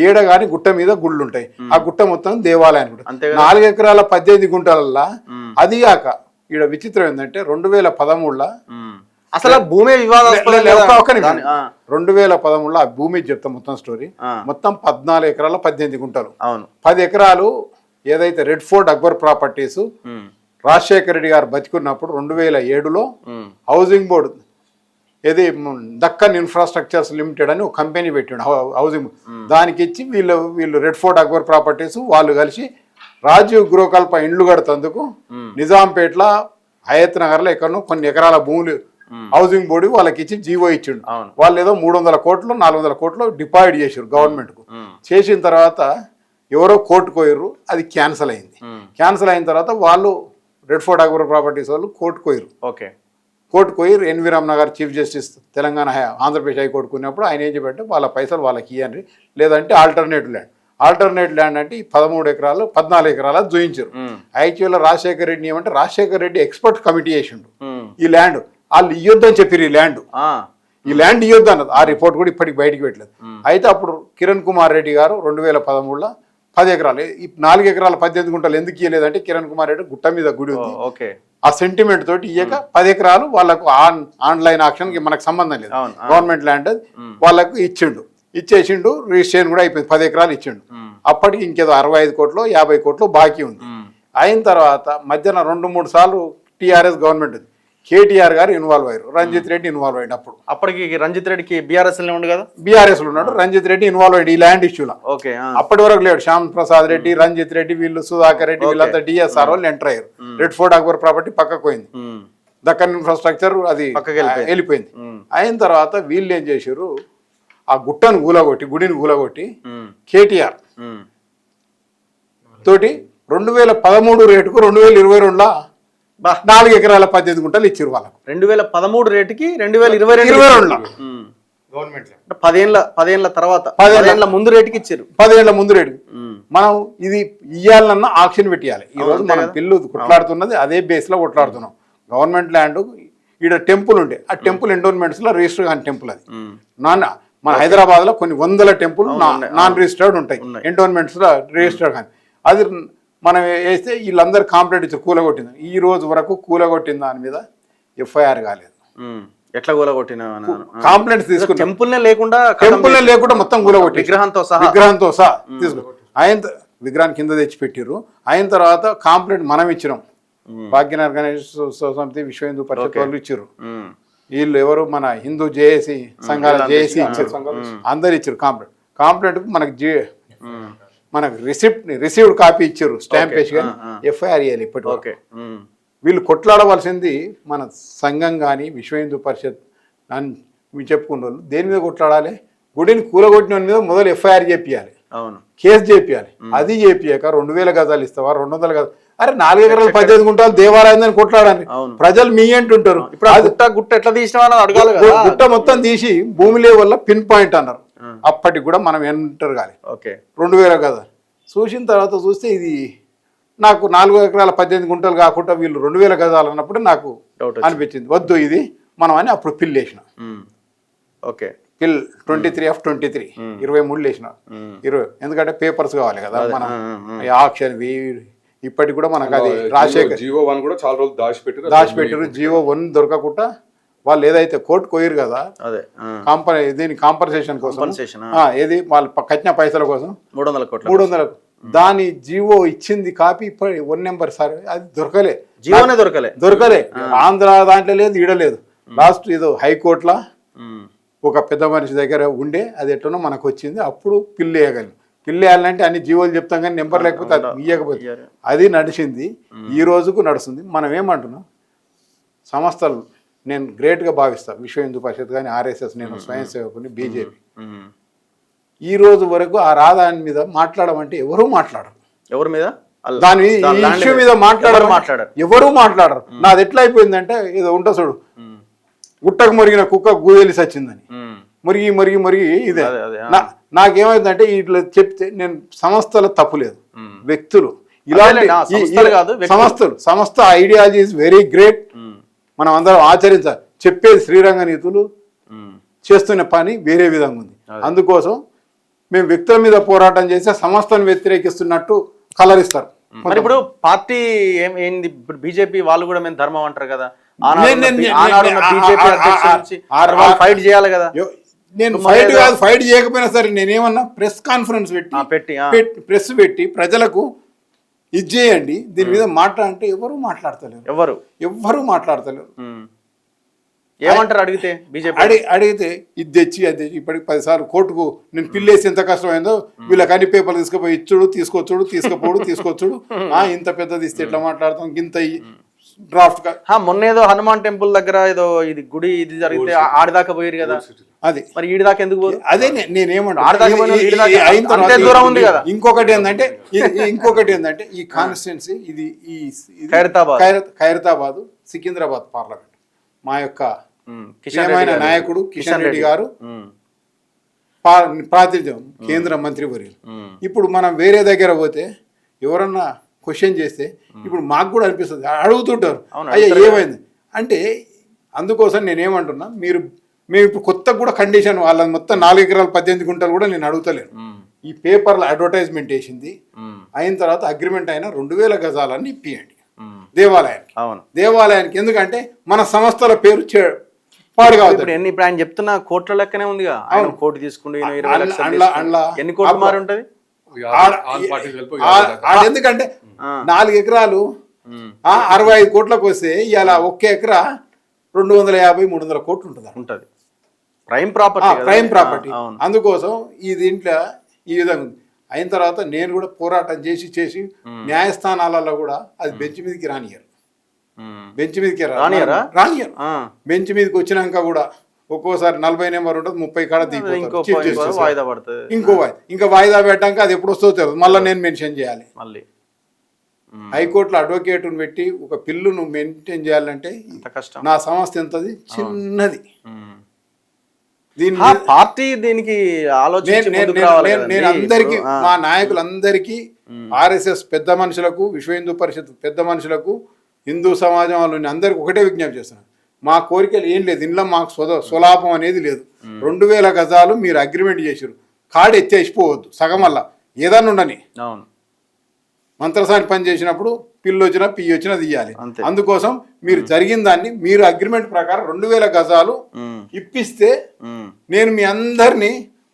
ఏడ గాని గుట్ట మీద గుళ్ళు ఉంటాయి, ఆ గుట్ట మొత్తం దేవాలయం ఉంటుంది. 4 ఎకరాల 18 గుంటలల్లా. అది కాక ఈడ విచిత్రం ఏంటంటే 2013లో అసలు భూమి వివాదాస్పదం 2013లో ఆ భూమి చెప్తా మొత్తం స్టోరీ. మొత్తం 14 ఎకరాల 18 గుంటలు. 10 ఎకరాలు ఏదైతే red fort Akbar properties Rajasekhara Reddy గారు బతికున్నప్పుడు 2007లో హౌసింగ్ బోర్డు ఏది దక్కన్ ఇన్ఫ్రాస్ట్రక్చర్స్ లిమిటెడ్ అని ఒక కంపెనీ పెట్టాడు హౌసింగ్. దానికి ఇచ్చి వీళ్ళు రెడ్ ఫోర్ట్ అక్బర్ ప్రాపర్టీస్ వాళ్ళు కలిసి రాజీవ్ గృహకల్ప ఇండ్లు కడుతందుకు నిజాంపేటలో హయత్ నగర్లో ఎక్కడో కొన్ని ఎకరాల భూములు హౌసింగ్ బోర్డు వాళ్ళకి ఇచ్చి జీవో ఇచ్చిండు. వాళ్ళు ఏదో 300 కోట్లు 400 కోట్లు డిపాజిట్ చేసారు గవర్నమెంట్ కు. చేసిన తర్వాత ఎవరో కోర్టుకు పోయారు, అది క్యాన్సిల్ అయింది. క్యాన్సిల్ అయిన తర్వాత వాళ్ళు రెడ్ ఫోర్ట్ అక్బర్ ప్రాపర్టీస్ వాళ్ళు కోర్టుకు పోయారు. ఓకే, కోర్టుకు పోయి ఎన్వి రమణ గారు chief justice Telangana Andhra Pradesh high court కొన్నప్పుడు ఆయన ఏం చెప్పంటే వాళ్ళ పైసలు వాళ్ళకి ఇవ్వండి, లేదంటే ఆల్టర్నేటివ్ ల్యాండ్ అంటే ఈ 13 ఎకరాలు 14 ఎకరాలు చూయించారు. యాక్చువల్గా రాజశేఖర రెడ్డి ఏమంటే రాజశేఖర రెడ్డి ఎక్స్పర్ట్ కమిటీ చేసిండు ఈ ల్యాండ్ వాళ్ళు ఇవ్వద్దని చెప్పారు. ఈ ల్యాండ్ ఇవ్వద్దు అన్నది ఆ రిపోర్ట్ కూడా ఇప్పటికి బయటికి పెట్టలేదు. అయితే అప్పుడు కిరణ్ కుమార్ రెడ్డి గారు 2013లో 10 ఎకరాలు ఈ 4 ఎకరాల 18 గుంటలు ఎందుకు ఇవ్వలేదంటే కిరణ్ కుమార్ రెడ్డి గుట్ట మీద గుడి ఉంది, ఆ సెంటిమెంట్ తోటి ఇయ్యక 10 ఎకరాలు వాళ్ళకు ఆన్లైన్ ఆక్షన్ కి మనకు సంబంధం లేదు, గవర్నమెంట్ ల్యాండ్ వాళ్ళకు ఇచ్చేసిండు. రిజిస్ట్రేషన్ కూడా అయిపోయింది, 10 ఎకరాలు ఇచ్చిండు. అప్పటికి ఇంకేదో 65 కోట్లు 50 కోట్లు బాకీ ఉంది. అయిన తర్వాత మధ్యన 2-3 సార్లు టీఆర్ఎస్ గవర్నమెంట్ ఉంది, కేటీఆర్ గారు ఇన్వాల్వ్ అయ్యారు, రంజిత్ రెడ్డి ఇన్వాల్వ్ అయ్యాడు. అప్పటికి రంజిత్ రెడ్డికి బీఆర్ఎస్ లో ఉండు కదా, బీఆర్ఎస్ లో ఉన్నాడు. రంజిత్ రెడ్డి ఇన్వాల్వ్ అయ్యాడు ఈ ల్యాండ్ ఇష్యూలో. అప్పటి వరకు లేడు. శ్యామ్ ప్రసాద్ రెడ్డి, రంజిత్ రెడ్డి, వీళ్ళు సుధాకర్ రెడ్డి వీళ్ళంతా డిఎస్ఆర్ వాళ్ళు ఎంటర్ అయ్యారు. రెడ్ ఫోర్ట్ అక్బర్ ప్రాపర్టీ పక్కకు పోయింది, దక్కన్ ఇన్ఫ్రాస్ట్రక్చర్ అది వెళ్ళిపోయింది. అయిన తర్వాత వీళ్ళు ఏం చేశారు, ఆ గుట్టను గుడిని కూలగొట్టి కేటీఆర్ తోటి 2013 రేటుకు 2022లో 4 ఎకరాల 18 గుంటలు ఇచ్చారు వాళ్ళకు. 2013 రేటుకి 2022లో గవర్నమెంట్ 10 ఏళ్ల తర్వాత 10 ఏళ్ల ముందు రేటుకి ఇచ్చారు. 10 ఏళ్ల ముందు రేటు. మనం ఇది ఇయ్యాలన్నా ఆక్షన్ పెట్టియాలి. ఈ రోజు మనం పిల్లు కొట్లాడుతున్నది అదే బేస్ లో కొట్లాడుతున్నాం. గవర్నమెంట్ ల్యాండ్ ఈడ టెంపుల్ ఉండే, ఆ టెంపుల్ ఎండోన్మెంట్స్ లో రిజిస్టర్ కాని టెంపుల్ అది. మన హైదరాబాద్ లో కొన్ని 100 టెంపుల్ నాన్ రిజిస్టర్డ్ ఉంటాయి, ఎండోన్మెంట్స్ లో రిజిస్టర్డ్ కానీ. అది మనం వేస్తే వీళ్ళందరూ కాంప్లైంట్ ఇచ్చారు కూలగొట్టింది. ఈ రోజు వరకు కూలగొట్టిన దాని మీద ఎఫ్ఐఆర్ కాలేదు. ఎట్లా కూలగొట్టిన కాంప్లైంట్స్ తీసుకుని టెంపుల్నే లేకుండా మొత్తం కూలగొట్టి విగ్రహంతో సహా తీసుకుని ఆయన విగ్రహాన్ని కింద తెచ్చి పెట్టిర్రు. అయిన తర్వాత కాంప్లైంట్ మనం ఇచ్చినాం, భాగ్యనగర్ గణేష్ సమితి, విశ్వ హిందూ పరిషత్ వాళ్ళు ఇచ్చారు. వీళ్ళు ఎవరు మన హిందూ జేఏసీ సంఘాల జేఏసీ ఇచ్చారు, అందరు ఇచ్చారు కాంప్లైంట్ మనకు రిసీవ్డ్ కాపీ ఇచ్చారు, స్టాంప్ వేసి. కానీ ఎఫ్ఐఆర్ ఇవ్వాలి ఇప్పటి. వీళ్ళు కొట్లాడవలసింది మన సంఘం కానీ విశ్వ హిందూ పరిషత్ అని చెప్పుకున్న వాళ్ళు దేని మీద కొట్లాడాలి, గుడిని కూలగొట్టిన మీద మొదలు ఎఫ్ఐఆర్ చేపియాలి, కేసు చేపియాలి. అది చేపియాక 2000 గజాలు ఇస్తావా 200 గజాలు, అరే 4 ఎకరాలు 18 గుంటలు దేవాలయం కొట్లాడాలి. ప్రజలు మీ అంటుంటారు, గుట్ట ఎట్లా తీసినా అడగాలి. గుట్ట మొత్తం తీసి భూమి లేవల్ల పిన్ పాయింట్ అన్నారు. అప్పటికి కూడా మనం ఎంటర్ కాలి. 2000 గజాలు చూసిన తర్వాత చూస్తే ఇది నాకు 4 ఎకరాల 18 గుంటలు కాకుండా వీళ్ళు 2000 గజాలు అన్నప్పుడు నాకు అనిపించింది వద్దు ఇది మనం అని. అప్పుడు పిల్ వేసిన, పిల్ 23/23 23 వేసిన 20. ఎందుకంటే పేపర్స్ కావాలి కదా మనం ఆక్షన్. ఇప్పటికి కూడా మనకు అది రాజశేఖర్ జీవో 1 కూడా చాలా రోజులు దాచిపెట్టారు. జీవో 1 దొరకకుండా వాళ్ళు ఏదైతే కోర్టు పోయారు కదా, దీని కాంపన్సేషన్ కోసం, ఏది వాళ్ళు కట్టిన పైసల కోసం 300 దాని జీవో ఇచ్చింది కాపీ ఇప్పుడు 1 నెంబర్ సార్ అది దొరకలే. ఆంధ్ర దాంట్లో లేదు, ఈడలేదు. లాస్ట్ ఏదో హైకోర్టులో ఒక పెద్ద మనిషి దగ్గర ఉండే అది ఎట్లనో మనకు వచ్చింది. అప్పుడు పిల్లు వేయగలం. పిల్లు వేయాలంటే అన్ని జీవోలు చెప్తాం కానీ నెంబర్ లేకపోతే అది ఇవ్వకపోతే అది నడిచింది. ఈ రోజుకు నడుస్తుంది. మనం ఏమంటున్నాం, సంస్థలు నేను గ్రేట్గా భావిస్తాను. విశ్వ హిందూ పరిషత్ కానీ ఆర్ఎస్ఎస్, నేను స్వయం సేవకుని, బీజేపీ ఈ రోజు వరకు ఆ రాధాని మీద మాట్లాడమంటే ఎవరూ మాట్లాడరు. ఎవరి మీద దాని ఈ ఇష్యూ మీద మాట్లాడారు ఎవరు మాట్లాడరు. నాది ఎట్లా అయిపోయిందంటే ఏదో ఉంటా చూడు, గుట్టకు మురిగిన కుక్క గూదెలి సచ్చిందని, మురిగి మురిగి మురిగి ఇదే. నాకేమైందంటే ఇట్లా చెప్తే నేను సంస్థల తప్పు లేదు, వ్యక్తులు ఇలాంటి సంస్థ ఐడియాలజీ ఇస్ వెరీ గ్రేట్. మనం అందరం ఆచరించాలి. చెప్పేది శ్రీరంగ నీతులు, చేస్తున్న పని వేరే విధంగా ఉంది. అందుకోసం మేము వ్యక్తుల మీద పోరాటం చేసి సంస్థను వ్యతిరేకిస్తున్నట్టు కలరిస్తారు. మరి ఇప్పుడు పార్టీ ఏంది, ఇప్పుడు బీజేపీ వాళ్ళు కూడా మేము ధర్మం అంటారు కదా, ఫైట్ చేయాలి కదా. నేను ఫైట్ చేయకపోయినా సరే నేనేమన్నా ప్రెస్ కాన్ఫరెన్స్ పెట్టి ప్రజలకు ఇది చేయండి, దీని మీద మాట్లాడంటే ఎవరు మాట్లాడతలేరు. ఎవరు మాట్లాడతలేరు. ఏమంటారు అడిగితే బీజేపీ అడిగితే ఇది తెచ్చి అది తెచ్చి ఇప్పటికి 10 సార్లు కోర్టుకు నేను పిల్లేసి ఎంత కష్టమైందో వీళ్ళకి అన్ని పేపర్లు తీసుకుపోయి ఇచ్చుడు, తీసుకొచ్చుడు, తీసుకొచ్చుడు. ఇంత పెద్దది ఇస్తే ఎట్లా మాట్లాడతాం, ఇంత డ్రాఫ్ట్. మొన్న ఏదో హనుమాన్ టెంపుల్ దగ్గర ఏదో ఇది గుడి ఇది జరిగితే ఆడిదాకా పోయారు కదా, అది మరి ఈడిదాకా ఎందుకు పోరు? అదే నేనేమంటా. ఇంకొకటి ఏంటంటే ఈ కాన్స్టిట్యున్సీ ఇది ఖైరతాబాద్ సికింద్రాబాద్ పార్లమెంట్. మా యొక్క ప్రియమైన నాయకుడు కిషన్ రెడ్డి గారు ప్రాతినిధ్యం, కేంద్ర మంత్రి వర్యులు. ఇప్పుడు మనం వేరే దగ్గర పోతే ఎవరన్నా క్వశ్చన్ చేస్తే ఇప్పుడు మాకు కూడా అనిపిస్తుంది, అడుగుతుంటారు అయ్యా ఏమైంది అంటే. అందుకోసం నేనేమంటున్నా, మేము ఇప్పుడు కొత్త కూడా కండిషన్ వాళ్ళని మొత్తం 4 ఎకరాలు 18 గుంటలు కూడా నేను అడుగుతలేను. ఈ పేపర్లో అడ్వర్టైజ్మెంట్ వేసింది అయిన తర్వాత అగ్రిమెంట్ అయిన 2000 గజాలన్నీ ఇప్పియండి దేవాలయానికి. ఎందుకంటే మన సంస్థల పేరు పాడు కావద్దు. ఇప్పుడు ఆయన చెప్తున్న కోట్ల లెక్కనే ఉందిగా, కోటి తీసుకుంటే ఎన్ని కోట్లు మారి ఉంటది. ఎందుకంటే 4 ఎకరాలు 65 కోట్లకు వస్తే ఇవాళ 1 ఎకరా 250-300 కోట్లు ఉంటది. Prime property. అందుకోసం ఈ దీంట్లో ఈ విధంగా ఉంది. అయిన తర్వాత నేను కూడా పోరాటం చేసి న్యాయస్థానాలలో కూడా అది బెంచ్ మీదకి రానియరు. బెంచ్ మీదకి వచ్చినాక కూడా ఒక్కోసారి 40 నెంబర్ ఉంటుంది, 30 కాడ ఇంకా వాయిదా పెట్టాక అది ఎప్పుడు వస్తుందో తెలియదు. మళ్ళీ నేను మెన్షన్ చేయాలి. మళ్ళీ హైకోర్టులో అడ్వకేట్ను పెట్టి ఒక పిల్లును మెయింటైన్ చేయాలంటే నా సంస్థ ఎంతది, చిన్నది. పార్టీ దీనికి నేను అందరికి, మా నాయకులందరికీ, ఆర్ఎస్ఎస్ పెద్ద మనుషులకు, విశ్వ హిందూ పరిషత్ పెద్ద మనుషులకు, హిందూ సమాజం వాళ్ళని అందరికి ఒకటే విజ్ఞప్తి చేస్తున్నాను. మా కోరికలు ఏం లేదు, ఇంట్లో మాకు స్వలాభం అనేది లేదు. 2000 గజాలు మీరు అగ్రిమెంట్ చేసారు, కాడు ఎత్తేసిపోవద్దు సగం వల్ల ఏదన్నా ఉండని. మంత్రసాని పని చేసినప్పుడు పిల్లు వచ్చినా పియ్యి వచ్చినా తీయాలి. అందుకోసం మీరు జరిగిన దాన్ని మీరు అగ్రిమెంట్ ప్రకారం 2000 గజాలు ఇప్పిస్తే నేను మీ అందరినీ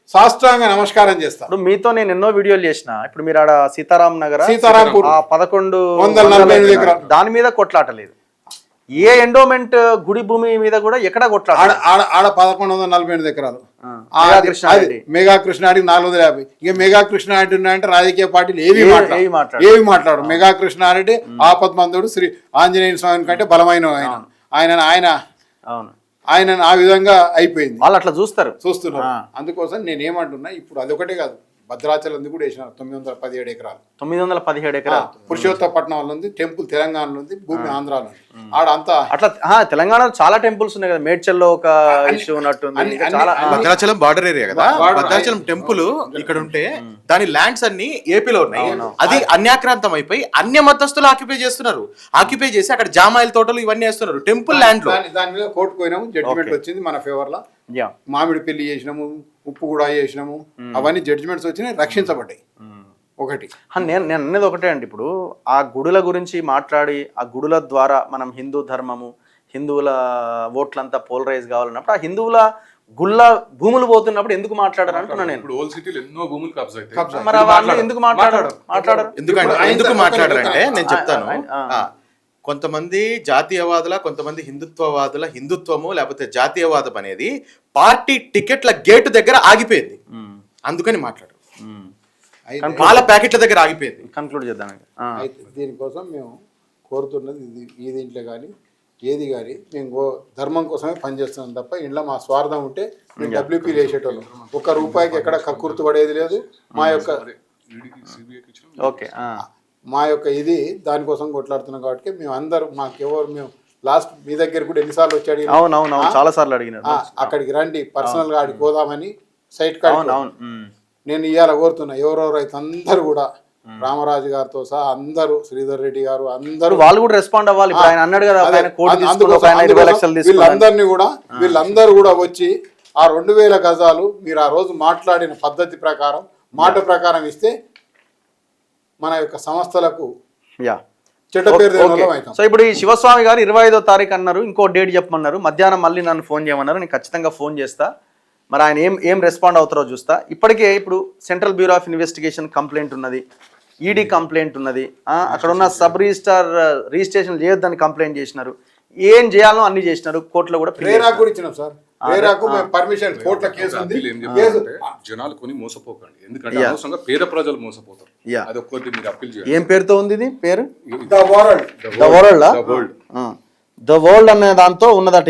సాష్టాంగ నమస్కారం చేస్తాను. ఇప్పుడు మీతో నేను ఎన్నో వీడియోలు చేసిన. ఇప్పుడు మీరు ఆడ సీతారాంపూర్ 1148 ఎకరాలు దాని మీద కొట్లాటలేదు. ఏ ఎండోమెంట్ గుడి భూమి మీద కూడా ఎక్కడ కొట్లాడ. ఆడ 1148 ఎకరాలు మెగా కృష్ణారెడ్డి 450. ఇక మెగా కృష్ణారెడ్డి ఉన్నాయంటే రాజకీయ పార్టీలు ఏవి మాట్లాడు. మెగా కృష్ణారెడ్డి ఆపద్మందుడు, శ్రీ ఆంజనేయ స్వామి కంటే బలమైన ఆయన ఆ విధంగా అయిపోయింది. వాళ్ళు అట్లా చూస్తున్నారు. అందుకోసం నేనేమంటున్నా, ఇప్పుడు అదొకటే కాదు, భద్రాచలం కూడా వేసినారు 917 ఎకరాలు. 917 ఎకరాలు పురుషోత్తపట్నంలో ఉంది, టెంపుల్ తెలంగాణలో ఉంది, భూమి ఆంధ్రాలో ఉంది. ఆడంతా అట్లా తెలంగాణలో చాలా టెంపుల్స్ ఉన్నాయి కదా. మేడ్చల్లో ఒక ఇష్యూ ఉన్నట్టుంది. భద్రాచలం బార్డర్ ఏరియా కదా, భద్రాచలం టెంపుల్ ఇక్కడ ఉంటే దాని ల్యాండ్స్ అన్ని ఏపీలో ఉన్నాయి. అది అన్యాక్రాంతం అయిపోయి అన్య మతస్థులు ఆక్యుపై చేస్తున్నారు. ఆక్యుపై చేసి అక్కడ జామాయిల తోటలు ఇవన్నీ వేస్తున్నారు టెంపుల్ ల్యాండ్ లో. దాని మీద కోర్టు పోయినాము, జడ్జిమెంట్ వచ్చింది మన ఫేవర్ లో. మామిడి పెళ్లి చేసినాము, ఉప్పు కూడా చేసినాము, అవన్నీ జడ్జిమెంట్స్ వచ్చినాయి, రక్షించబడ్డాయి. ఒకటి నేను అన్నది ఒకటే అండి. ఇప్పుడు ఆ గుడుల గురించి మాట్లాడి ఆ గుడుల ద్వారా మనం హిందూ ధర్మము, హిందువుల ఓట్లంతా పోలరైజ్ కావాలన్నప్పుడు ఆ హిందువుల గుళ్ళ భూములు పోతున్నప్పుడు ఎందుకు మాట్లాడారు అంటున్నా నేను. ఇప్పుడు ఓల్డ్ సిటీలో ఎన్నో భూములు మరి వాళ్ళు ఎందుకు మాట్లాడారు? ఎందుకు మాట్లాడారంటే నేను చెప్తాను. కొంతమంది జాతీయవాదుల, కొంతమంది హిందుత్వవాదుల హిందుత్వము లేకపోతే జాతీయవాదం అనేది పార్టీ టికెట్ల గేటు దగ్గర ఆగిపోయింది. అందుకని మాట్లాడు, పాల ప్యాకెట్ల దగ్గర ఆగిపోయింది. కన్క్లూడ్ చేద్దాం. దీనికోసం మేము కోరుతున్నది ఈ దీంట్లో కానీ ఏది కానీ మేము ధర్మం కోసమే పనిచేస్తున్నాం తప్ప ఇంట్లో మా స్వార్థం ఉంటే మేము డబ్ల్యూపీలు వేసేటోళ్ళం. ₹1 ఎక్కడ కక్కుర్తి పడేది లేదు. మా యొక్క ఓకే మా యొక్క ఇది దానికోసం కొట్లాడుతున్నాం కాబట్టి మేము అందరూ మేము లాస్ట్ మీ దగ్గర కూడా ఎన్నిసార్లు వచ్చి అడిగిన అవునవును చాలా సార్లు అడిగినారు. అక్కడికి రండి పర్సనల్గా ఆడికి పోదామని సైట్ కాడి నేను ఇవాళ కోరుతున్నా ఎవరెవరు అయితే అందరూ కూడా రామరాజు గారితో సహా అందరూ శ్రీధర్ రెడ్డి గారు అందరూ వాళ్ళు కూడా రెస్పాండ్ అవ్వాలి. ఆయన అన్నాడు కదా వీళ్ళందరూ కూడా వచ్చి ఆ 2000 గజాలు మీరు ఆ రోజు మాట్లాడిన పద్ధతి ప్రకారం మాట ప్రకారం ఇస్తే మన యొక్క సంస్థలకు చెడ్డ పేరు అవుతాం. సో ఇప్పుడు ఈ శివస్వామి గారు 25వ తారీఖు అన్నారు, ఇంకో డేట్ చెప్పమన్నారు, మధ్యాహ్నం మళ్ళీ నన్ను ఫోన్ చేయమన్నారు. నేను ఖచ్చితంగా ఫోన్ చేస్తా, మరి ఆయన ఏం రెస్పాండ్ అవుతారో చూస్తా. ఇప్పటికే ఇప్పుడు central bureau of investigation complaint ఉన్నది, ఈడీ కంప్లైంట్ ఉన్నది, అక్కడ ఉన్న సబ్ రిజిస్టార్ రిజిస్ట్రేషన్ చేయొద్దని కంప్లైంట్ చేసినారు, ఏం చేయాలో అన్ని చేసినారు. కోర్టులో కూడా ఇచ్చినాం సార్, పర్మిషన్ కోర్టులో కేసు ఉంది. జనాలు కొని మోసపోకండి, ఎందుకంటే అనవసరంగా పేద ప్రజలు మోసపోతారు. అది ఒక్కటి మీరు అప్పీల్ చేయాలి. ఏం పేరుతో ఉంది ఇది పేరు? ద వరల్డ్ అనే దాంతో ఉన్నదట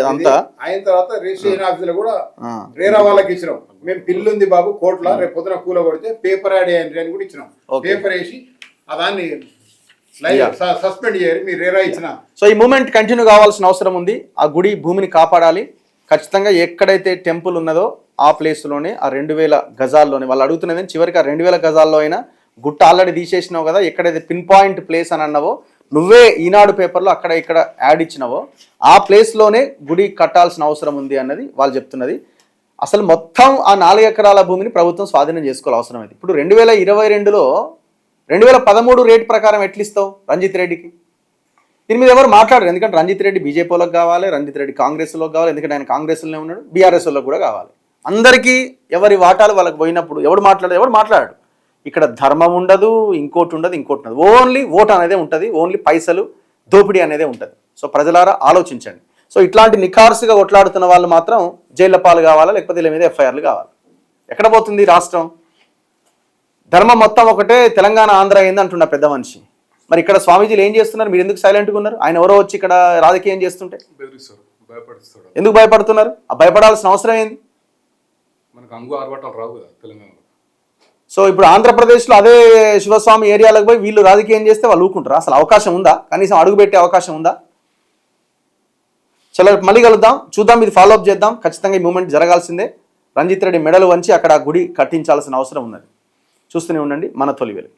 అంతా. అయిన తర్వాత రిజిస్ట్రేషన్ ఆఫీసులో కూడా రేరా వాళ్ళకి ఇచ్చినాం. మేము పిల్లు ఉంది బాబు కోర్టులో, రేపు పొద్దున కూల కొడితే పేపర్ యాడ్ అయ్యండి అని కూడా ఇచ్చినాం. పేపర్ వేసి దాన్ని సస్పెండ్ చేయాలి మీరు రేరా ఇచ్చిన. సో ఈ మూమెంట్ కంటిన్యూ కావాల్సిన అవసరం ఉంది. ఆ గుడి భూమిని కాపాడాలి ఖచ్చితంగా. ఎక్కడైతే టెంపుల్ ఉన్నదో ఆ ప్లేస్లోనే ఆ 2000 గజాల్లోనే వాళ్ళు అడుగుతున్నది. చివరికి ఆ 2000 గజాల్లో అయినా గుట్ట ఆల్రెడీ తీసేసినావు కదా, ఎక్కడైతే పిన్ పాయింట్ ప్లేస్ అని అన్నావో నువ్వే ఈనాడు పేపర్లో అక్కడ ఇక్కడ యాడ్ ఇచ్చినావో ఆ ప్లేస్లోనే గుడి కట్టాల్సిన అవసరం ఉంది అన్నది వాళ్ళు చెప్తున్నది. అసలు మొత్తం ఆ 4 ఎకరాల భూమిని ప్రభుత్వం స్వాధీనం చేసుకోవాలి అవసరం అది. ఇప్పుడు 2022లో 2013 రేట్ ప్రకారం ఎట్లిస్తావు రంజిత్ రెడ్డికి? దీని మీద ఎవరు మాట్లాడరు, ఎందుకంటే రంజిత్ రెడ్డి బీజేపీలోకి కావాలి, రంజిత్ రెడ్డి కాంగ్రెస్లోకి కావాలి, ఎందుకంటే ఆయన కాంగ్రెస్లోనే ఉన్నాడు, బీఆర్ఎస్లోకి కూడా కావాలి. అందరికీ ఎవరి వాటాలు వాళ్ళకి పోయినప్పుడు ఎవరు మాట్లాడాడు. ఇక్కడ ధర్మం ఉండదు, ఇంకోటి ఉండదు. ఓన్లీ ఓట్ అనేదే ఉంటుంది, ఓన్లీ పైసలు దోపిడీ అనేదే ఉంటుంది. సో ప్రజలారా ఆలోచించండి. సో ఇట్లాంటి నిఖార్సుగా కొట్లాడుతున్న వాళ్ళు మాత్రం జైళ్ళ పాలు కావాలా, లేకపోతే వీళ్ళ మీద ఎఫ్ఐఆర్లు కావాలి. ఎక్కడ పోతుంది రాష్ట్రం? ధర్మం మొత్తం ఒకటే, తెలంగాణ ఆంధ్ర అయింది అంటున్న పెద్ద మనిషి. మరి ఇక్కడ స్వామీజీలు ఏం చేస్తున్నారు? మీరు ఎందుకు సైలెంట్గా ఉన్నారు? ఆయన ఎవరో వచ్చి ఇక్కడ రాజకీయం చేస్తుంటే ఎందుకు భయపడుతున్నారు? ఆ భయపడాల్సిన అవసరం ఏంది? సో ఇప్పుడు ఆంధ్రప్రదేశ్లో అదే శివస్వామి ఏరియాలకు పోయి వీళ్ళు రాజకీయం చేస్తే వాళ్ళు ఊరుకుంటారు? అసలు అవకాశం ఉందా? కనీసం అడుగుపెట్టే అవకాశం ఉందా? చలో మళ్ళీ కలుద్దాం, చూద్దాం, ఇది ఫాలోఅప్ చేద్దాం. ఖచ్చితంగా ఈ మూమెంట్ జరగాల్సిందే. రంజిత్ రెడ్డి మెడలు వంచి అక్కడ గుడి కట్టించాల్సిన అవసరం ఉన్నది. చూస్తూనే ఉండండి మన తొలి వెలుగు.